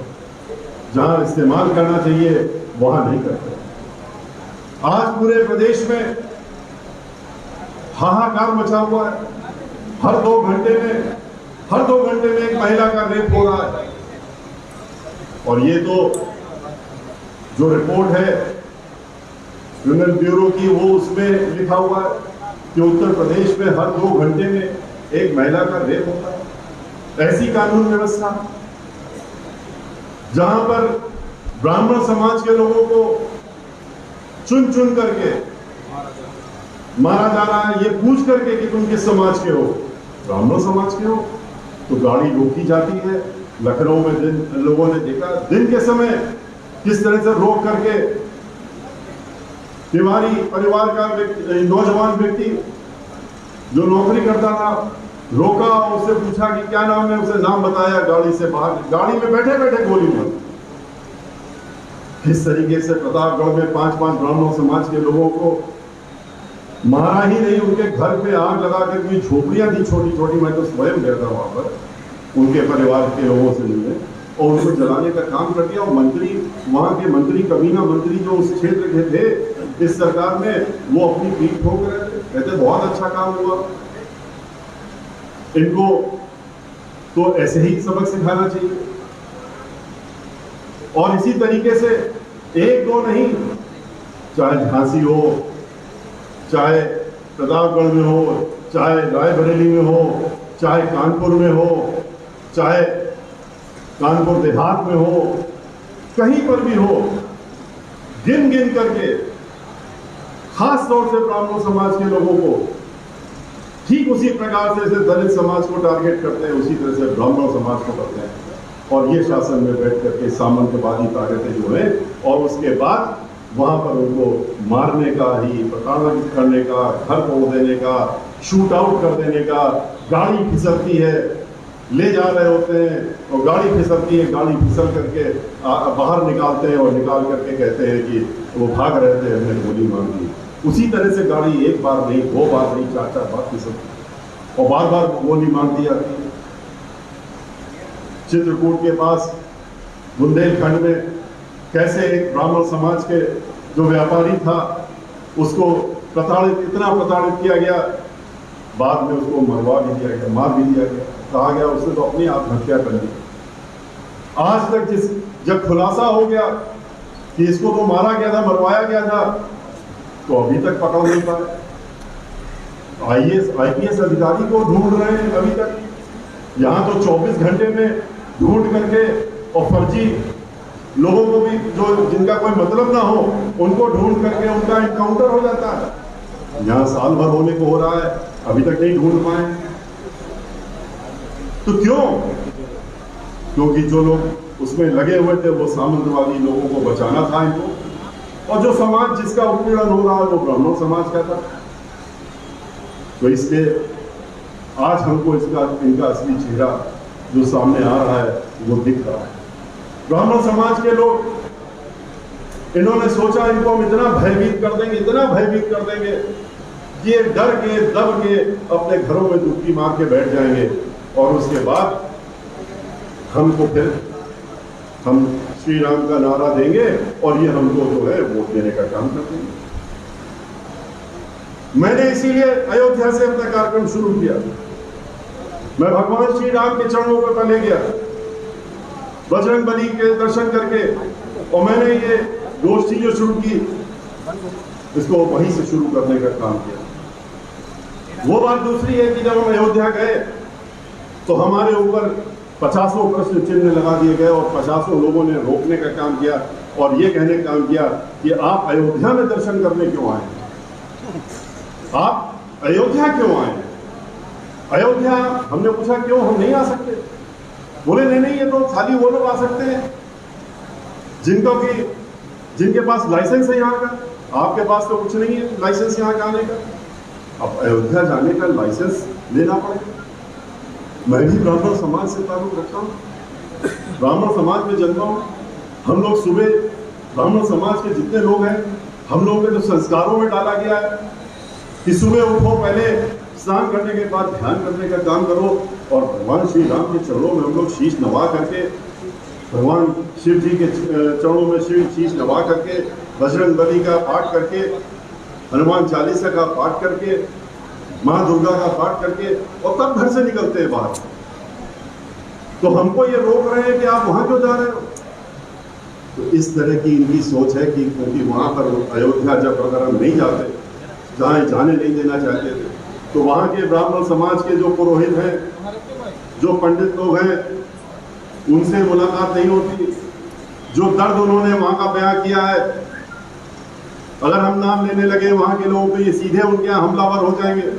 जहां इस्तेमाल करना चाहिए वहां नहीं करते। आज पूरे प्रदेश में हाहाकार मचा हुआ है। हर 2 घंटे में एक महिला का रेप हो रहा है। और ये तो जो रिपोर्ट है क्रिमिनल ब्यूरो की, वो उसमें लिखा हुआ है कि उत्तर प्रदेश में हर 2 घंटे में एक महिला का रेप होता है। ऐसी कानून व्यवस्था जहां पर ब्राह्मण समाज के लोगों को चुन चुन करके मारा जा रहा है, ये पूछ करके कि तुम किस समाज के हो, ब्राह्मण समाज के हो, तो गाड़ी रोकी जाती है। लखनऊ में लोगों ने देखा दिन के समय किस तरह से रोक करके तिवारी परिवार का नौजवान व्यक्ति जो नौकरी करता था, रोका, उससे पूछा कि क्या नाम है, उसे नाम बताया, गाड़ी से बाहर, गाड़ी में बैठे बैठे गोली मारी। इस तरीके से प्रतापगढ़ में 5-5 ब्राह्मण समाज के लोगों को मारा ही नहीं, उनके घर पे आग लगा कर झोपड़ियां थी छोटी छोटी, मैं तो स्वयं गया था वहां पर उनके परिवार के लोगों से मिलने, और उनको जलाने का काम कर दिया। और मंत्री, वहां के मंत्री, कमीना मंत्री जो उस क्षेत्र के थे इस सरकार में, वो अपनी पीठ ठोक रहे थे, कहते बहुत अच्छा काम हुआ। इनको तो ऐसे ही सबक सिखाना चाहिए। और इसी तरीके से एक दो नहीं, चाहे झांसी हो, चाहे प्रतापगढ़ में हो, चाहे रायबरेली में हो, चाहे कानपुर में हो, चाहे कानपुर देहात में हो, कहीं पर भी हो, गिन गिन करके खास तौर से ब्राह्मण समाज के लोगों को ठीक उसी प्रकार से जैसे दलित समाज को टारगेट करते हैं, उसी तरह से ब्राह्मण समाज को करते हैं। और ये शासन में बैठ करके सामंतवादी ताकतें जो है, और उसके बाद वहां पर उनको मारने का ही, प्रताड़ित करने का, घर तोड़ देने का, शूट आउट कर देने का। गाड़ी फिसलती है, ले जा रहे होते हैं और गाड़ी फिसलती है, गाड़ी फिसल करके बाहर निकालते हैं और निकाल करके कहते हैं कि वो भाग रहे थे, हमने गोली मार दी। उसी तरह से गाड़ी एक बार नहीं, 2 बार नहीं, 4-4 बार फिसलती और बार बार गोली मार दी जाती है। चित्रकूट के पास बुंदेलखंड में कैसे एक ब्राह्मण समाज के जो व्यापारी था उसको इतना प्रताड़ित किया गया, बाद में उसको मरवा भी दिया गया, मार भी दिया गया। कहा गया उसने तो अपनी आत्महत्या कर ली। आज तक जब खुलासा हो गया कि इसको तो मारा गया था, मरवाया गया था, तो अभी तक पकड़ नहीं पाए। IPS अधिकारी को ढूंढ रहे हैं अभी तक। यहाँ तो 24 घंटे में ढूंढ करके, और फर्जी लोगों को भी, जो जिनका कोई मतलब ना हो, उनको ढूंढ करके उनका एनकाउंटर हो जाता है। यहाँ साल भर होने को हो रहा है, अभी तक नहीं ढूंढ पाए। तो क्यों? क्योंकि जो लोग उसमें लगे हुए थे वो सामंतवादी लोगों को बचाना था इनको, और जो समाज जिसका उत्पीड़न हो रहा है वो ब्राह्मण समाज का था। तो इसलिए आज हमको इनका असली चेहरा जो सामने आ रहा है वो दिख रहा है। ब्राह्मण समाज के लोग, इन्होंने सोचा इनको हम इतना भयभीत कर देंगे, इतना भयभीत कर देंगे, ये डर के दब के अपने घरों में डुबकी मार के बैठ जाएंगे, और उसके बाद हमको फिर हम श्री राम का नारा देंगे और ये हमको जो है वोट देने का काम कर देंगे। मैंने इसीलिए अयोध्या से अपना कार्यक्रम शुरू किया। मैं भगवान श्री राम के चरणों पर पहले गया, बजरंग बली के दर्शन करके, और मैंने ये गोष्ठी जो शुरू की इसको वहीं से शुरू करने का काम किया। वो बात दूसरी है कि जब हम अयोध्या गए तो हमारे ऊपर 50 प्रश्न चिन्ह लगा दिए गए, और 50 लोगों ने रोकने का काम किया और ये कहने का काम किया कि आप अयोध्या में दर्शन करने क्यों आए, आप अयोध्या क्यों आए। अयोध्या हमने पूछा क्यों, हम नहीं आ सकते। बोले नहीं, ये तो खाली वो लोग आ सकते हैं जिनके पास लाइसेंस है यहाँ का, आपके पास तो कुछ नहीं है लाइसेंस यहाँ का आने का। अब अयोध्या जाने का लाइसेंस लेना पड़ेगा। मैं भी ब्राह्मण समाज से ताल्लुक रखता हूँ, ब्राह्मण समाज में जन्मा हूँ। हम लोग सुबह, ब्राह्मण समाज के जितने लोग हैं, हम लोगों के जो संस्कारों में डाला गया है कि सुबह उठो, पहले स्नान करने के बाद ध्यान करने का काम करो, और भगवान श्री राम के चरणों में हम लोग शीश नवा करके, भगवान शिव जी के चरणों में शीश नवा करके, बजरंग बली का पाठ करके, हनुमान चालीसा का पाठ करके, माँ दुर्गा का पाठ करके, और तब घर से निकलते हैं बाहर। तो हमको ये रोक रहे हैं कि आप वहां क्यों जा रहे हो। तो इस तरह की इनकी सोच है कि क्योंकि वहां पर अयोध्या जब अगर हम नहीं जाते, जहाँ जाने नहीं देना चाहते थे, तो वहां के ब्राह्मण समाज के जो पुरोहित हैं, जो पंडित लोग हैं, उनसे मुलाकात नहीं होती। जो दर्द उन्होंने वहां का बयां किया है, अगर हम नाम लेने लगे वहां के लोगों, तो ये सीधे उनके यहाँ हमलावर हो जाएंगे।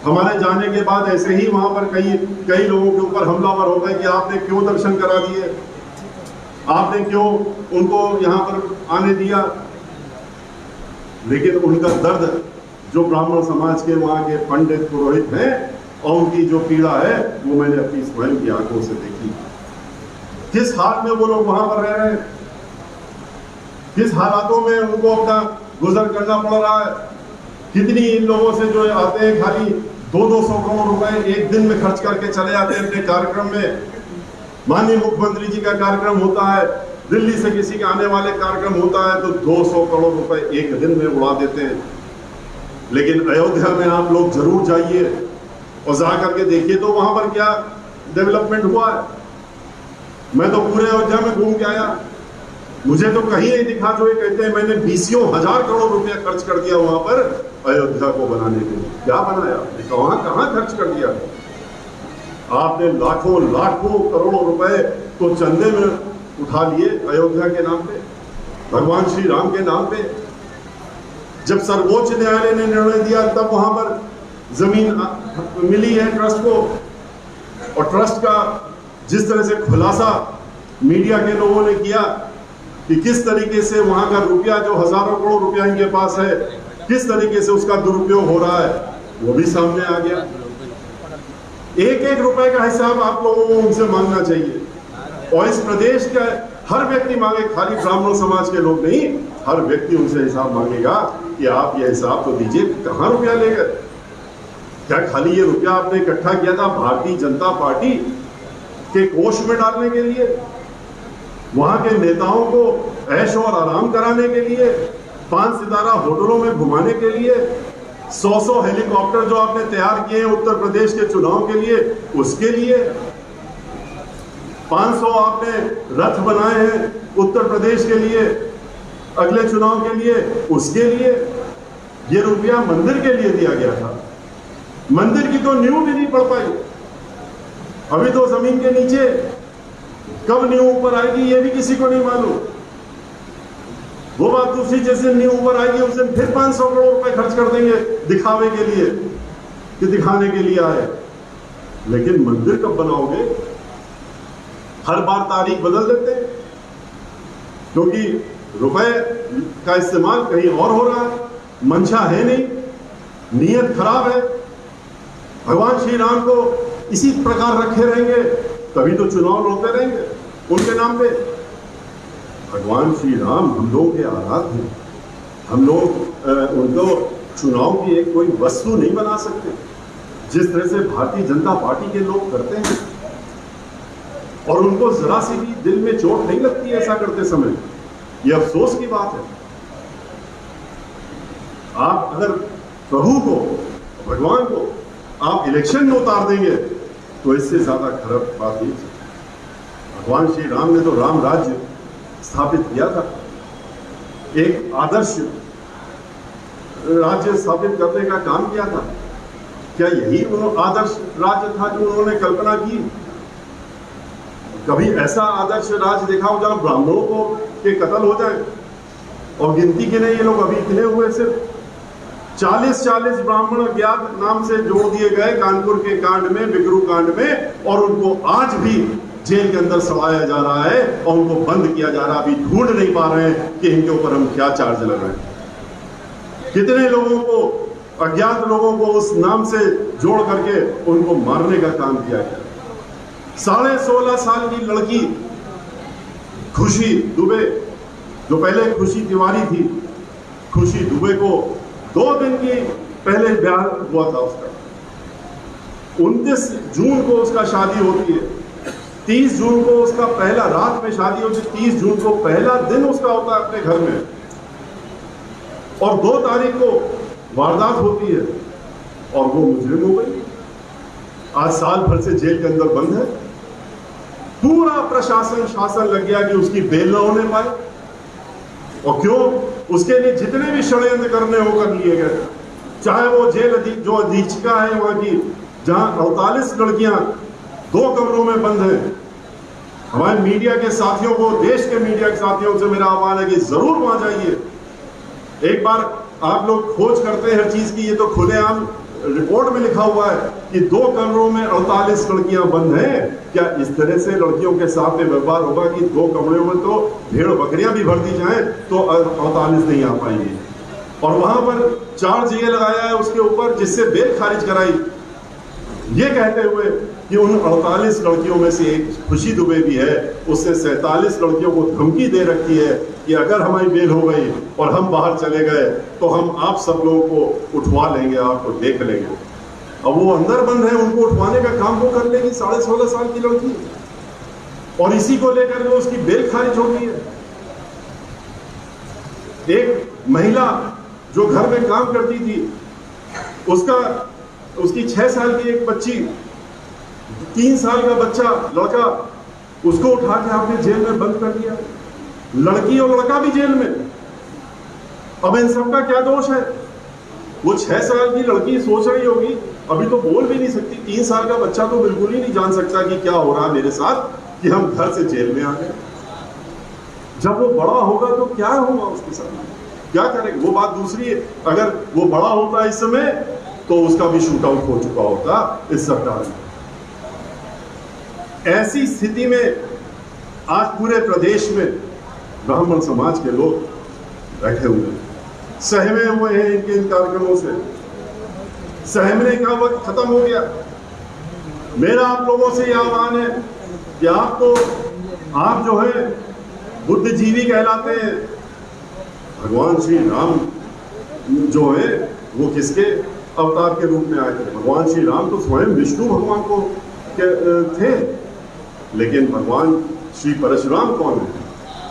हमारे जाने के बाद ऐसे ही वहां पर कई लोगों के ऊपर हमलावर हो गए कि आपने क्यों दर्शन करा दिए, आपने क्यों उनको यहाँ पर आने दिया। लेकिन उनका दर्द जो ब्राह्मण समाज के वहाँ के पंडित पुरोहित हैं और उनकी जो पीड़ा है वो मैंने अपनी स्वयं की आंखों से देखी। किस हाल में वो लोग वहां पर रह रहे हैं, किस हालातों में उनको अपना गुजर करना पड़ रहा है। कितनी इन लोगों से जो आते हैं खाली 200-200 करोड़ रुपए एक दिन में खर्च करके चले जाते हैं अपने कार्यक्रम में। माननीय मुख्यमंत्री जी का कार्यक्रम होता है, दिल्ली से किसी के आने वाले कार्यक्रम होता है तो 200 करोड़ रुपए एक दिन में उड़ा देते हैं। लेकिन अयोध्या में आप लोग जरूर जाइए और जाकर के देखिए तो वहां पर क्या डेवलपमेंट हुआ है। मैं तो पूरे अयोध्या में घूम के आया, मुझे तो कहीं नहीं दिखा जो ये कहते हैं मैंने 20 हजार करोड़ रुपया खर्च कर दिया वहां पर अयोध्या को बनाने के लिए। क्या बनाया, कहां खर्च कर दिया? आपने लाखों लाखों करोड़ों रुपए तो चंदे में उठा लिए अयोध्या के नाम पे, भगवान श्री राम के नाम पे। जब सर्वोच्च न्यायालय ने निर्णय दिया तब वहां पर जमीन मिली है ट्रस्ट को, और ट्रस्ट का जिस तरह से खुलासा मीडिया के लोगों ने किया कि किस तरीके से वहां का रुपया जो हजारों करोड़ रुपया इनके पास है किस तरीके से उसका दुरुपयोग हो रहा है, वो भी सामने आ गया। एक एक रुपए का हिसाब आप लोगों को उनसे मांगना चाहिए, और इस प्रदेश का हर व्यक्ति मांगे, खाली ब्राह्मण समाज के लोग नहीं, हर व्यक्ति उनसे हिसाब मांगेगा कि आप ये हिसाब तो दीजिए, कहां रुपया ले गए? क्या खाली ये रुपया आपने इकट्ठा किया था भारतीय जनता पार्टी के कोष में डालने के लिए, वहां के नेताओं को ऐश और आराम कराने के लिए, 5 सितारा होटलों में घुमाने के लिए, 100 हेलीकॉप्टर जो आपने तैयार किए हैं उत्तर प्रदेश के चुनाव के लिए, उसके लिए 500 आपने रथ बनाए हैं उत्तर प्रदेश के लिए अगले चुनाव के लिए, उसके लिए ये रुपया मंदिर के लिए दिया गया था। मंदिर की तो नींव भी नहीं पड़ पाई, अभी तो जमीन के नीचे, कब नींव ऊपर आएगी ये भी किसी को नहीं मालूम। वो बात दूसरी, जैसे नींव ऊपर आएगी उस दिन फिर 500 करोड़ रुपए खर्च कर देंगे दिखावे के लिए कि दिखाने के लिए आए। लेकिन मंदिर कब बनाओगे? हर बार तारीख बदल देते हैं क्योंकि रुपए का इस्तेमाल कहीं और हो रहा है, मंशा है नहीं, नीयत खराब है। भगवान श्री राम को इसी प्रकार रखे रहेंगे तभी तो चुनाव लड़ते रहेंगे उनके नाम पे। भगवान श्री राम हम लोगों के आराध्य हैं, हम लोग उनको चुनाव की एक कोई वस्तु नहीं बना सकते जिस तरह से भारतीय जनता पार्टी के लोग करते हैं, और उनको जरा सी भी दिल में चोट नहीं लगती है ऐसा करते समय। ये अफसोस की बात है। आप अगर प्रभु को, भगवान को आप इलेक्शन में उतार देंगे तो इससे ज्यादा खराब बात नहीं। भगवान श्री राम ने तो राम राज्य स्थापित किया था, एक आदर्श राज्य स्थापित करने का काम किया था। क्या यही आदर्श राज्य था जो उन्होंने कल्पना की? कभी ऐसा आदर्श राज्य देखा हो जहां ब्राह्मणों को के कत्ल हो जाए? और गिनती के नहीं, ये लोग अभी इतने हुए, सिर्फ 40 ब्राह्मण अज्ञात नाम से जोड़ दिए गए कानपुर के कांड में, बिगरू कांड में, और उनको आज भी जेल के अंदर सड़ाया जा रहा है और उनको बंद किया जा रहा है। अभी ढूंढ नहीं पा रहे हैं कि इनके ऊपर हम क्या चार्ज लगा रहे हैं। कितने लोगों को, अज्ञात लोगों को उस नाम से जोड़ करके उनको मारने का काम किया गया। 16.5 साल की लड़की खुशी दुबे, जो पहले खुशी तिवारी थी, खुशी दुबे को 2 दिन की पहले ब्याह हुआ था उसका। 29 जून को उसका शादी होती है, 30 जून को उसका पहला रात में शादी होती है, 30 जून को पहला दिन उसका होता है अपने घर में, और 2 तारीख को वारदात होती है और वो मुजरिम हो गई। आज साल भर से जेल के अंदर बंद है। पूरा प्रशासन शासन लग गया कि उसकी बेल न होने पाए, और क्यों? उसके लिए जितने भी षड्यंत्र करने हो कर लिए गए। चाहे वो जेल जो अधीक्षिका है वहां की, जहां 48 लड़कियां 2 कमरों में बंद हैं। हमारे मीडिया के साथियों को, देश के मीडिया के साथियों से मेरा आह्वान है कि जरूर वहां जाइए। एक बार आप लोग खोज करते हैं हर चीज की, ये तो खुलेआम रिपोर्ट में लिखा हुआ है कि 2 कमरों में 48 लड़कियां बंद हैं। क्या इस तरह से लड़कियों के साथ में व्यवहार होगा कि 2 कमरों में तो भेड़ बकरियां भी भर दी जाएं तो 48 नहीं आ पाएंगी? और वहां पर 4 जगह लगाया है उसके ऊपर, जिससे बेल खारिज कराई, ये कहते हुए कि उन 48 लड़कियों में से एक खुशी दुबे भी है, उसने 47 लड़कियों को धमकी दे रखी है कि अगर हमारी बेल हो गई और हम बाहर चले गए तो हम आप सब लोगों को उठवा लेंगे, आपको देख लेंगे। अब वो अंदर बंद है, उनको उठवाने का काम वो कर लेगी, 16.5 साल की लड़की, और इसी को लेकर के उसकी बेल खारिज हो गई है। एक महिला जो घर में काम करती थी, उसकी 6 साल की एक बच्ची, 3 साल का बच्चा लड़का, उसको उठा के आपने जेल में बंद कर दिया, लड़की और लड़का भी जेल में। अब इन सबका क्या दोष है? वो 6 साल की लड़की सोच रही होगी, अभी तो बोल भी नहीं सकती, 3 साल का बच्चा तो बिल्कुल ही नहीं जान सकता कि क्या हो रहा है मेरे साथ, कि हम घर से जेल में आ गए। जब वो बड़ा होगा तो क्या होगा उसके साथ, क्या करेगा? वो बात दूसरी है। अगर वो बड़ा होता इस समय तो उसका भी शूट आउट हो चुका होता इस सरकार में। ऐसी स्थिति में आज पूरे प्रदेश में ब्राह्मण समाज के लोग बैठे हुए हैं, सहमे हुए हैं इनके इन कार्यक्रमों से। सहमने का वक्त खत्म हो गया। मेरा आप लोगों से यह आह्वान है कि आप जो है बुद्धिजीवी कहलाते हैं। भगवान श्री राम जो है वो किसके अवतार के रूप में आए थे? भगवान श्री राम तो स्वयं विष्णु भगवान को थे, लेकिन भगवान श्री परशुराम कौन है?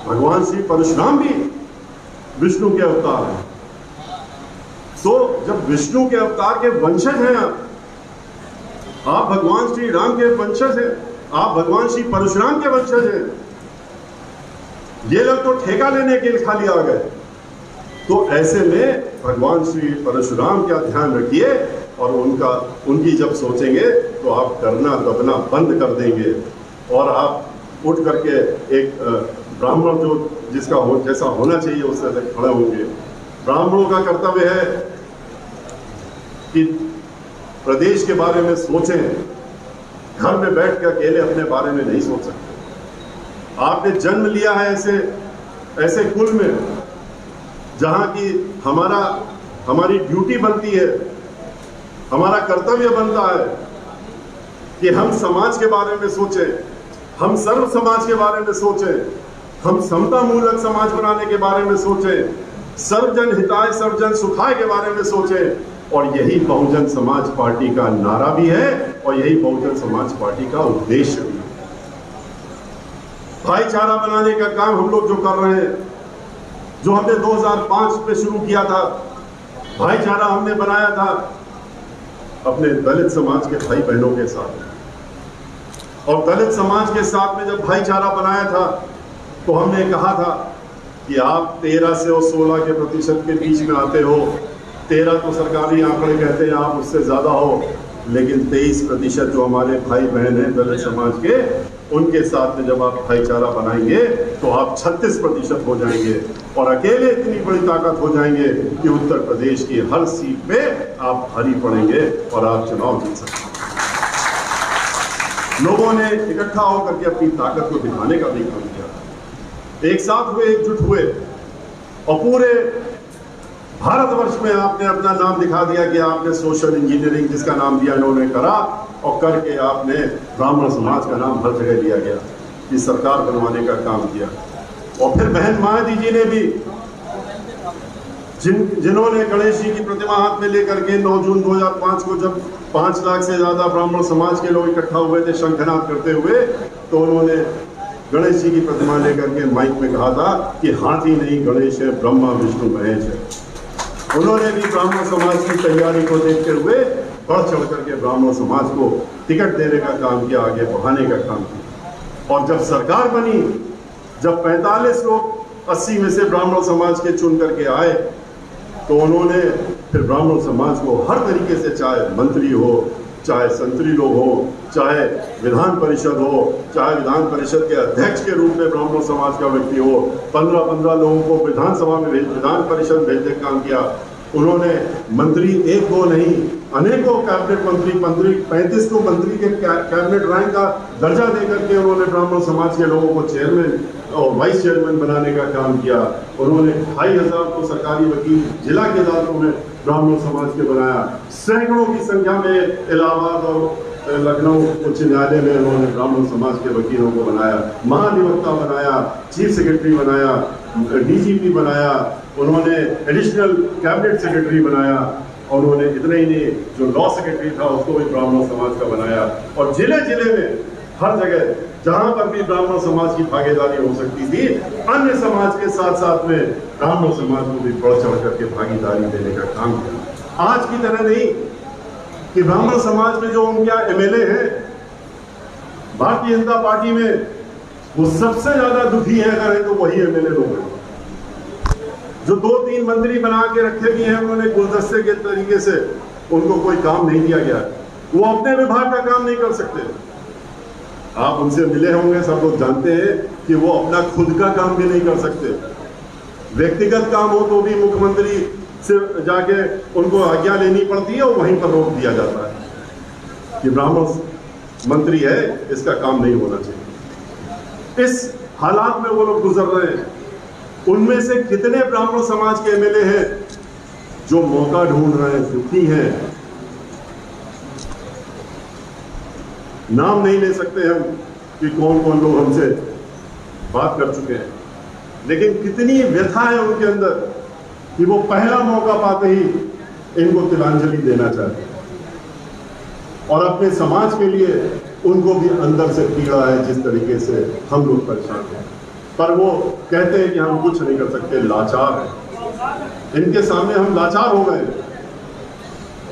भगवान श्री परशुराम भी विष्णु के अवतार हैं। तो जब विष्णु के अवतार के वंशज हैं आप भगवान श्री राम के वंशज हैं, आप भगवान श्री परशुराम के वंशज हैं, ये लोग तो ठेका लेने के लिए खाली आ गए। तो ऐसे में भगवान श्री परशुराम का ध्यान रखिए, और उनकी जब सोचेंगे तो आप करना दबना बंद कर देंगे, और आप उठ करके एक ब्राह्मण जो जिसका जैसा होना चाहिए उससे खड़े होंगे। ब्राह्मणों का कर्तव्य है कि प्रदेश के बारे में सोचें, घर में बैठ कर अकेले अपने बारे में नहीं सोच सकते। आपने जन्म लिया है ऐसे कुल में जहां की हमारी ड्यूटी बनती है, हमारा कर्तव्य बनता है कि हम समाज के बारे में सोचें, हम सर्व समाज के बारे में सोचें, हम समता मूलक समाज बनाने के बारे में सोचें, सर्वजन हिताय सर्वजन सुखाय के बारे में सोचें। और यही बहुजन समाज पार्टी का नारा भी है, और यही बहुजन समाज पार्टी का उद्देश्य भी है। भाईचारा बनाने का काम हम लोग जो कर रहे हैं, जो हमने 2005 में शुरू किया था, भाईचारा हमने बनाया था अपने दलित समाज के भाई बहनों के साथ। और दलित समाज के साथ में जब भाईचारा बनाया था तो हमने कहा था कि आप 13 से 16% के बीच में आते हो। 13 तो सरकारी आंकड़े कहते हैं, आप उससे ज्यादा हो, लेकिन 23% जो हमारे भाई बहन हैं दलित समाज के, उनके साथ में जब आप भाईचारा बनाएंगे तो आप 36% हो जाएंगे, और अकेले इतनी बड़ी ताकत हो जाएंगे कि उत्तर प्रदेश की हर सीट पे आप भारी पड़ेंगे और आप चुनाव जीत सकते हैं। लोगों ने इकट्ठा होकर के अपनी ताकत को दिखाने का भी काम किया, एक साथ हुए, एकजुट हुए, और पूरे भारतवर्ष में आपने अपना नाम दिखा दिया कि आपने सोशल इंजीनियरिंग जिसका नाम दिया इन्होंने करा, और करके आपने ब्राह्मण समाज का नाम हर जगह लिया गया, कि सरकार बनवाने का काम किया। और फिर बहन मायावती जी ने भी, जिन्होंने गणेश जी की प्रतिमा हाथ में लेकर के 9 जून 2005 को जब 5 लाख से ज्यादा ब्राह्मण समाज के लोग इकट्ठा हुए थे शंखनाद करते हुए, तो उन्होंने गणेश जी की प्रतिमा लेकर के माइक में कहा था कि हाथी नहीं गणेश है, ब्रह्मा विष्णु महेश है। उन्होंने भी ब्राह्मण समाज की तैयारी को देखते हुए बढ़ चढ़ करके ब्राह्मण समाज को टिकट देने का काम किया, आगे बढ़ाने का काम किया। और जब सरकार बनी, जब 45 लोग 80 में से ब्राह्मण समाज के चुन करके आए, तो उन्होंने फिर ब्राह्मण समाज को हर तरीके से, चाहे मंत्री हो, चाहे संतरी लोग हो, चाहे विधान परिषद हो, चाहे विधान परिषद के अध्यक्ष के रूप में ब्राह्मण समाज का व्यक्ति हो, 15-15 लोगों को विधानसभा में विधान परिषद भेजने का काम किया। उन्होंने मंत्री एक दो नहीं अनेकों कैबिनेट मंत्री 35 को मंत्री के कैबिनेट रैंक का दर्जा देकर के उन्होंने ब्राह्मण समाज के लोगों को चेयरमैन और वाइस चेयरमैन बनाने का काम किया। उन्होंने 2500 को सरकारी वकील जिला की अदालतों में ब्राह्मण समाज के बनाया। सैकड़ों की संख्या में इलाहाबाद और लखनऊ उच्च न्यायालय में उन्होंने ब्राह्मण समाज के वकीलों को बनाया, महाधिवक्ता बनाया, चीफ सेक्रेटरी बनाया, डीजीपी बनाया, उन्होंने एडिशनल कैबिनेट सेक्रेटरी बनाया और उन्होंने इतना ही नहीं जो लॉ सेक्रेटरी था उसको भी ब्राह्मण समाज का बनाया। और जिले जिले में हर जगह जहां पर भी ब्राह्मण समाज की भागीदारी हो सकती थी अन्य समाज के साथ साथ में ब्राह्मण समाज को भी बढ़ चढ़ करके भागीदारी देने का काम किया। आज की तरह नहीं कि ब्राह्मण समाज में जो उनके एमएलए हैं भारतीय जनता पार्टी में वो सबसे ज्यादा दुखी है अगर है तो वही एमएलए लोग हैं जो 2-3 मंत्री बना के रखे भी हैं। उन्होंने गुलदस्ते के तरीके से उनको कोई काम नहीं दिया गया, वो अपने विभाग का काम नहीं कर सकते। आप उनसे मिले होंगे, सब लोग जानते हैं कि वो अपना खुद का काम भी नहीं कर सकते। व्यक्तिगत काम हो तो भी मुख्यमंत्री से जाके उनको आज्ञा लेनी पड़ती है और वहीं पर रोक दिया जाता है कि ब्राह्मण मंत्री है, इसका काम नहीं होना चाहिए। इस हालात में वो लोग गुजर रहे हैं। उनमें से कितने ब्राह्मण समाज के एमएलए हैं जो मौका ढूंढ रहे हैं, दुखी हैं। नाम नहीं ले सकते हम कि कौन कौन लोग हमसे बात कर चुके हैं, लेकिन कितनी व्यथा है उनके अंदर कि वो पहला मौका पाते ही इनको तिलांजलि देना चाहते हैं। और अपने समाज के लिए उनको भी अंदर से पीड़ा है जिस तरीके से हम लोग परेशान हैं, पर वो कहते हैं कि हम कुछ नहीं कर सकते, लाचार हैं। इनके सामने हम लाचार हो गए।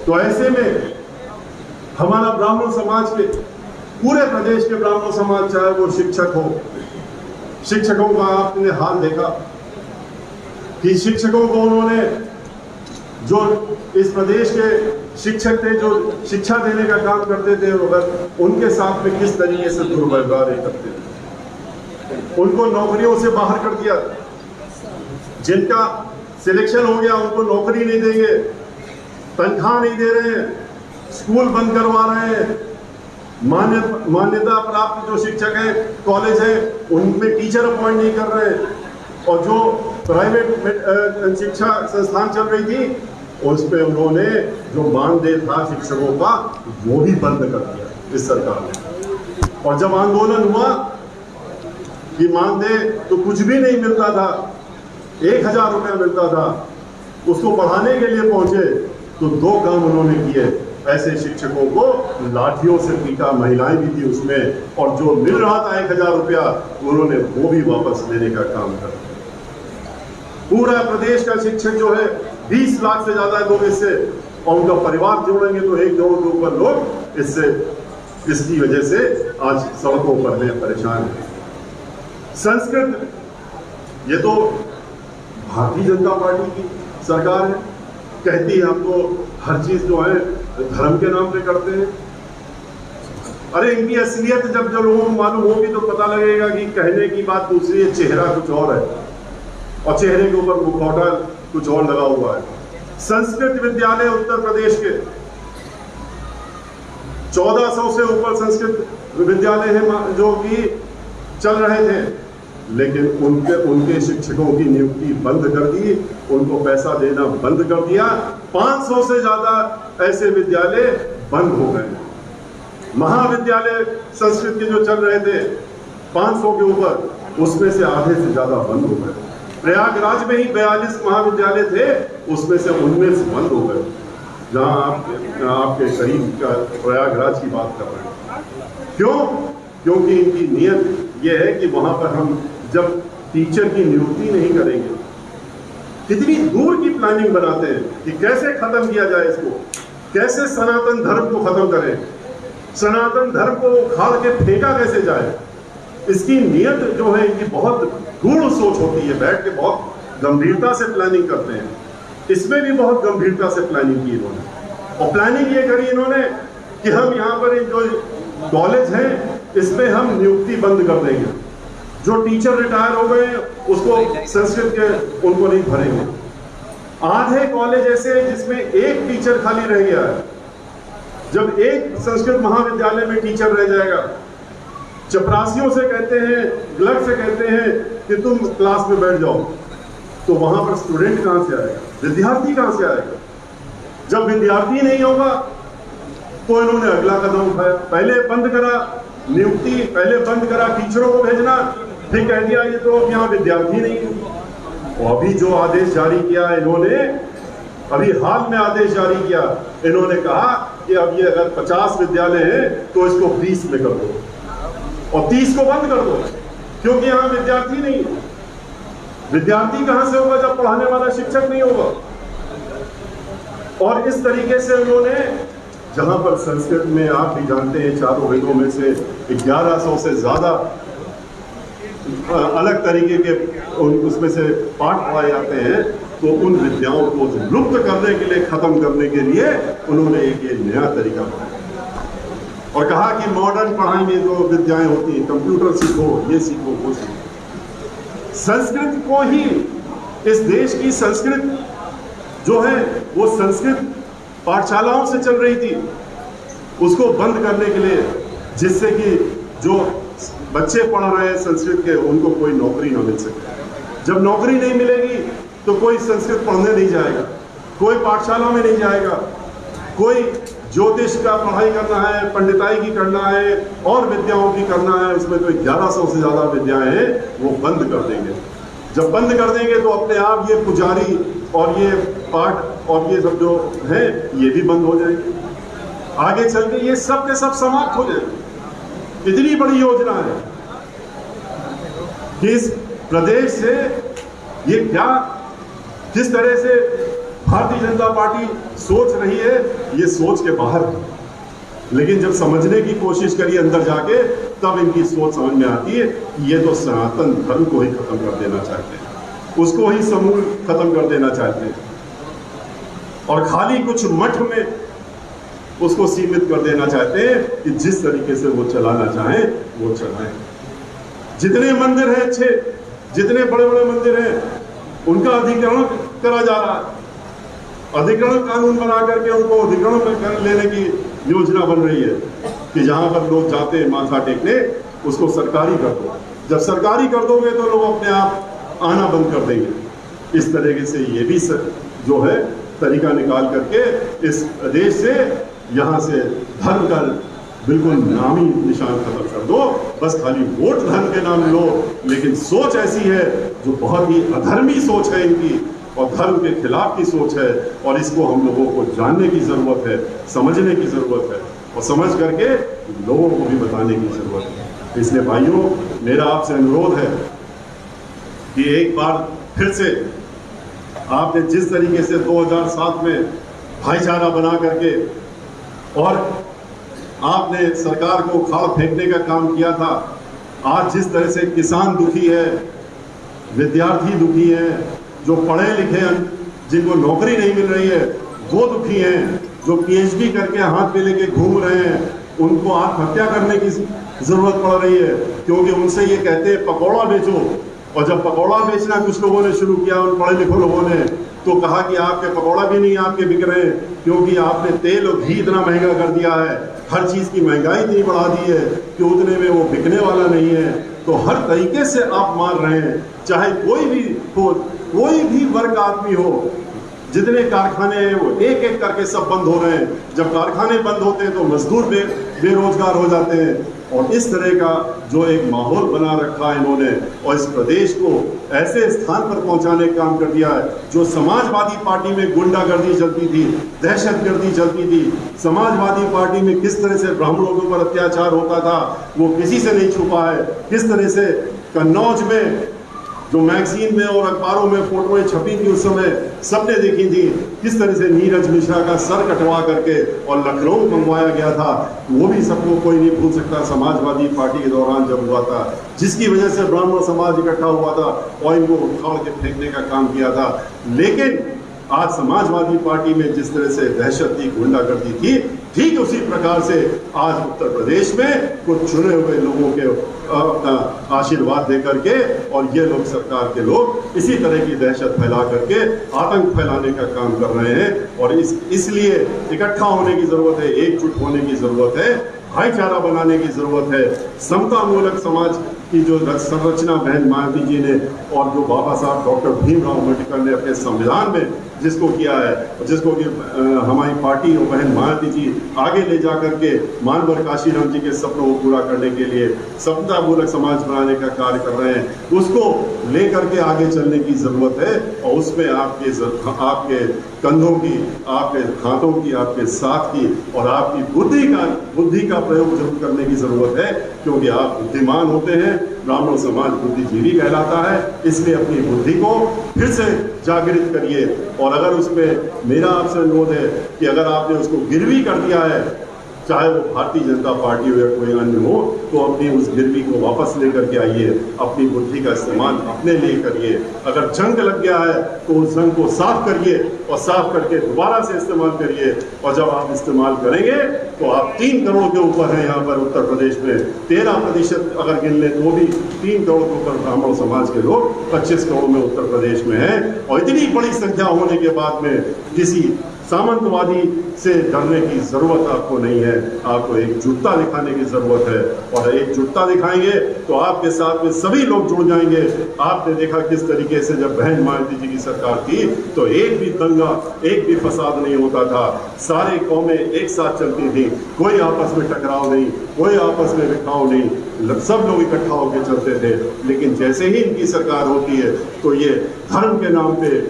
तो ऐसे में हमारा ब्राह्मण समाज के पूरे प्रदेश के ब्राह्मण समाज, चाहे वो शिक्षक हो, शिक्षकों का आपने हाल देखा कि शिक्षकों को उन्होंने जो इस प्रदेश के शिक्षक थे जो शिक्षा देने का काम करते थे उनके साथ में किस तरीके से दुर्व्यवहार करते थे, उनको नौकरियों से बाहर कर दिया। जिनका सिलेक्शन हो गया उनको नौकरी नहीं देंगे, तनख्वाह नहीं दे रहे हैं, स्कूल बंद करवा रहे हैं, मान्यता प्राप्त जो शिक्षक हैं कॉलेज है उनमें टीचर अपॉइंट नहीं कर रहे हैं, और जो प्राइवेट शिक्षा संस्थान चल रही थी उस पे उन्होंने जो मानदेय था शिक्षकों का वो भी बंद कर दिया इस सरकार ने। और जब आंदोलन हुआ कि मानदेय तो कुछ भी नहीं मिलता था, 1000 रुपया मिलता था, उसको बढ़ाने के लिए पहुंचे तो 2 काम उन्होंने किए। ऐसे शिक्षकों को लाठियों से पीटा, महिलाएं भी थी उसमें, और जो मिल रहा था 1000 रुपया उन्होंने वो भी वापस लेने का काम कर दिया। पूरा प्रदेश का शिक्षक जो है 20 लाख से ज्यादा लोग इससे, और उनका परिवार जोड़ेंगे तो 1-2 के ऊपर लोग इसकी वजह से आज सड़कों पर हैं, परेशान हैं। संस्कृत, ये तो भारतीय जनता पार्टी की सरकार है, कहती है हम तो हर चीज जो है धर्म के नाम पे करते हैं। अरे इनकी असलियत जब लोगों को मालूम होगी तो पता लगेगा कि कहने की बात दूसरी है, चेहरा कुछ और है और चेहरे के ऊपर मुखौटा कुछ और लगा हुआ है। संस्कृत विद्यालय उत्तर प्रदेश के 1400 से ऊपर संस्कृत विद्यालय हैं जो कि चल रहे थे, लेकिन उनके शिक्षकों की नियुक्ति बंद कर दी, उनको पैसा देना बंद कर दिया। 500 से ज्यादा ऐसे विद्यालय बंद हो गए। महाविद्यालय संस्कृत के जो चल रहे थे 500 के ऊपर, उसमें से आधे से ज्यादा बंद हो गए। प्रयागराज में ही 42 महाविद्यालय थे, उसमें से 19 बंद हो गए। जहां आपके करीब का प्रयागराज की बात कर रहे हैं। क्यों? क्योंकि इनकी नीयत यह है कि वहां पर हम जब टीचर की नियुक्ति नहीं करेंगे, कितनी दूर की प्लानिंग बनाते हैं कि कैसे खत्म किया जाए इसको, कैसे सनातन धर्म को खत्म करें, सनातन धर्म को उखाड़ के फेंका कैसे जाए। इसकी नीयत जो है इनकी बहुत गूढ़ सोच होती है, बैठ के बहुत गंभीरता से प्लानिंग करते हैं। इसमें भी बहुत गंभीरता से प्लानिंग की इन्होंने, और प्लानिंग ये करी इन्होंने कि हम यहाँ पर जो कॉलेज हैं इसमें हम नियुक्ति बंद कर देंगे। जो टीचर रिटायर हो गए उसको संस्कृत के उनको नहीं भरेंगे। आधे कॉलेज ऐसे हैं जिसमें एक टीचर खाली रह गया है। जब एक संस्कृत महाविद्यालय में टीचर रह जाएगा, चपरासियों से कहते हैं, क्लर्क से कहते हैं कि तुम क्लास में बैठ जाओ, तो वहां पर स्टूडेंट कहां से आएगा, विद्यार्थी कहां से आएगा? जब विद्यार्थी नहीं होगा तो इन्होंने अगला कदम उठाया, पहले बंद करा नियुक्ति, पहले बंद करा टीचरों को भेजना, फिर कह दिया ये तो अब यहाँ विद्यार्थी नहीं है। और अभी जो आदेश जारी किया इन्होंने, अभी हाल में आदेश जारी किया, इन्होंने कहा कि अब ये अगर 50 विद्यालय हैं तो इसको 20 में कर दो और 30 को बंद कर दो, क्योंकि यहाँ विद्यार्थी नहीं है। विद्यार्थी कहां से होगा जब पढ़ाने वाला शिक्षक नहीं होगा? और इस तरीके से उन्होंने, जहां पर संस्कृत में आप भी जानते हैं चारों वेदों में से 1100 से ज्यादा अलग तरीके के उसमें से पाठ पढ़ाए जाते हैं, तो उन विद्याओं को लुप्त करने के लिए, खत्म करने के लिए उन्होंने एक ये नया तरीका बनाया और कहा कि मॉडर्न पढ़ाई में जो विद्याएं होती हैं, कंप्यूटर सीखो, ये सीखो, वो सीखो। संस्कृत को ही, इस देश की संस्कृत जो है वो संस्कृत पाठशालाओं से चल रही थी, उसको बंद करने के लिए, जिससे कि जो बच्चे पढ़ रहे हैं संस्कृत के, उनको कोई नौकरी ना मिल सके। जब नौकरी नहीं मिलेगी तो कोई संस्कृत पढ़ने नहीं जाएगा, कोई पाठशाला में नहीं जाएगा, कोई ज्योतिष का पढ़ाई करना है, पंडिताई की करना है और विद्याओं की करना है, उसमें तो 1100 से ज्यादा विद्याएं हैं, वो बंद कर देंगे। जब बंद कर देंगे तो अपने आप ये पुजारी और ये पाठ और ये सब जो है ये भी बंद हो जाएंगे। आगे चल के ये सब के सब समाप्त हो जाएंगे। इतनी बड़ी योजना है कि इस प्रदेश से ये क्या, किस तरह से भारतीय जनता पार्टी सोच रही है, ये सोच के बाहर है। लेकिन जब समझने की कोशिश करिए अंदर जाके, तब इनकी सोच समझ में आती है कि ये तो सनातन धर्म को ही खत्म कर देना चाहते हैं, उसको ही समूल खत्म कर देना चाहते हैं और खाली कुछ मठ में उसको सीमित कर देना चाहते हैं कि जिस तरीके से वो चलाना चाहें वो चलाएं। जितने मंदिर हैं अच्छे, जितने बड़े बड़े मंदिर हैं, उनका अधिग्रहण करा जा रहा है। अधिग्रहण कानून बना करके उनको अधिग्रहण कर लेने की योजना बन रही है कि जहां पर लोग जाते हैं माथा टेकने, उसको सरकारी कर दो। जब सरकारी कर दोगे तो लोग अपने आप आना बंद कर देंगे। इस तरीके से ये भी जो है तरीका निकाल करके इस प्रदेश से, यहाँ से धर्म का बिल्कुल नामी निशान खत्म कर दो। बस खाली वोट धर्म के नाम लो, लेकिन सोच ऐसी है जो बहुत ही अधर्मी सोच है इनकी और धर्म के खिलाफ की सोच है, और इसको हम लोगों को जानने की जरूरत है, समझने की जरूरत है और समझ करके लोगों को भी बताने की जरूरत है। इसलिए भाइयों, मेरा आपसे अनुरोध है कि एक बार फिर से आपने जिस तरीके से 2007 में भाईचारा बना करके और आपने सरकार को उखाड़ फेंकने का काम किया था, आज जिस तरह से किसान दुखी है, विद्यार्थी दुखी है, जो पढ़े लिखे हैं जिनको नौकरी नहीं मिल रही है वो दुखी हैं, जो पीएचडी करके हाथ पे लेके घूम रहे हैं उनको आत्महत्या करने की जरूरत पड़ रही है, क्योंकि उनसे ये कहते हैं पकौड़ा बेचो। और जब पकौड़ा बेचना कुछ लोगों ने शुरू किया, उन पढ़े लिखे लोगों ने, तो कहा कि आपके पकौड़ा भी नहीं आपके बिक रहे हैं, क्योंकि आपने तेल और घी इतना महंगा कर दिया है, हर चीज की महंगाई इतनी बढ़ा दी है कि उतने में वो बिकने वाला नहीं है। तो हर तरीके से आप मार रहे हैं, चाहे कोई भी हो, कोई भी वर्ग आदमी हो, जितने कारखाने हैं वो एक एक करके सब बंद हो रहे हैं। जब कारखाने बंद होते हैं तो मजदूर बेरोजगार हो जाते हैं। और इस तरह का जो एक माहौल बना रखा है इन्होंने, और इस प्रदेश को ऐसे स्थान पर पहुंचाने का काम कर दिया है, जो समाजवादी पार्टी में गुंडागर्दी चलती थी, दहशतगर्दी चलती थी, समाजवादी पार्टी में किस तरह से ब्राह्मणों के ऊपर अत्याचार होता था वो किसी से नहीं छुपा है। किस तरह से कन्नौज में जो मैगजीन में और अखबारों में फोटोएं छपी थी उस समय सबने देखी थी, किस तरह से नीरज मिश्रा का सर कटवा करके और लखनऊ मंगवाया गया था, वो भी सबको कोई नहीं भूल सकता। समाजवादी पार्टी के दौरान जब हुआ था, जिसकी वजह से ब्राह्मण समाज इकट्ठा हुआ था और इनको उखाड़ के फेंकने का काम किया था। लेकिन आज समाजवादी पार्टी में जिस तरह से दहशत थी, गुंडागर्दी थी, ठीक उसी प्रकार से आज उत्तर प्रदेश में कुछ चुने हुए लोगों के अपना आशीर्वाद दे करके और ये लोग सरकार के लोग इसी तरह की दहशत फैला करके आतंक फैलाने का काम कर रहे हैं। और इसलिए इकट्ठा होने की जरूरत है, एकजुट होने की जरूरत है, भाईचारा बनाने की जरूरत है। समता मूलक समाज की जो संरचना बहन मायावती जी ने और जो बाबा साहब डॉक्टर भीमराव अम्बेडकर ने अपने संविधान में जिसको किया है, जिसको कि हमारी पार्टी और बहन मायावती जी आगे ले जा करके मानवर काशीराम जी के सपनों को पूरा करने के लिए समता मूलक समाज बनाने का कार्य कर रहे हैं, उसको लेकर के आगे चलने की जरूरत है। और उसमें आपके कंधों की, आपके हाथों की, आपके साथ की और आपकी बुद्धि का प्रयोग जरूर करने की जरूरत है, क्योंकि आप बुद्धिमान होते हैं। ब्राह्मण समाज बुद्धिजीवी कहलाता है, इसलिए अपनी बुद्धि को फिर से जागृत करिए। और अगर उसमें मेरा आपसे अनुरोध है कि अगर आपने उसको गिरवी कर दिया है, चाहे वो भारतीय जनता पार्टी हो या कोई अन्य हो, तो अपनी उस गिरवी को वापस लेकर के आइए, अपनी बुद्धि का इस्तेमाल अपने लिए करिए। अगर जंग लग गया है तो उस जंग को साफ करिए और साफ करके दोबारा से इस्तेमाल करिए। और जब आप इस्तेमाल करेंगे तो आप 3 करोड़ के ऊपर हैं यहाँ पर उत्तर प्रदेश में, 13% अगर गिन लें तो भी 3 करोड़ के ऊपर ब्राह्मण समाज के लोग 25 करोड़ में उत्तर प्रदेश में हैं। और इतनी बड़ी संख्या होने के बाद में किसी सामंतवादी से डरने की जरूरत आपको नहीं है, आपको एकजुटता दिखाने की जरूरत है। और एकजुटता दिखाएंगे तो आपके साथ में सभी लोग जुड़ जाएंगे। आपने देखा किस तरीके से जब बहन मायावती जी की सरकार थी तो एक भी दंगा, एक भी फसाद नहीं होता था, सारी कौमें एक साथ चलती थी, कोई आपस में टकराव नहीं, कोई आपस में बिखराव नहीं, सब लोग इकट्ठा होकर चलते थे। लेकिन जैसे ही इनकी सरकार होती है तो ये धर्म के नाम पे,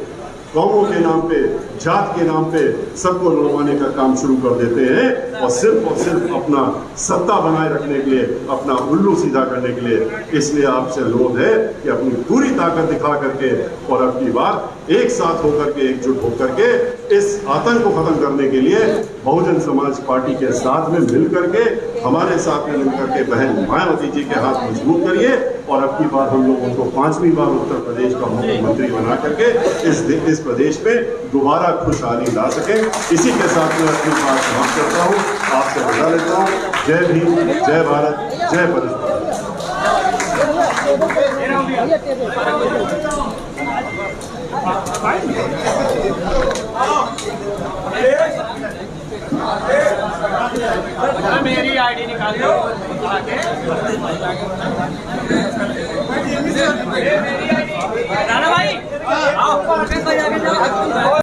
कौमों के नाम पे, जात के नाम पे सबको लड़वाने का काम शुरू कर देते हैं और सिर्फ अपना सत्ता बनाए रखने के लिए, अपना उल्लू सीधा करने के लिए। इसलिए आपसे अनुरोध है कि अपनी पूरी ताकत दिखा करके और अपनी बात एक साथ होकर के, एकजुट होकर के इस आतंक को खत्म करने के लिए बहुजन समाज पार्टी के साथ में मिल करके, हमारे साथ में मिलकर के बहन मायावती जी के हाथ मजबूत करिए और अब की बार हम लोग उनको 5वीं बार उत्तर प्रदेश का मुख्यमंत्री बना करके इस प्रदेश में दोबारा खुशहाली ला सके। इसी के साथ मैं अपनी बात समाप्त करता हूँ, आपसे विदा लेता हूँ। जय भीम, जय भारत, जय भारत। मेरी आईडी निकाल दो। राणा भाई, आओ।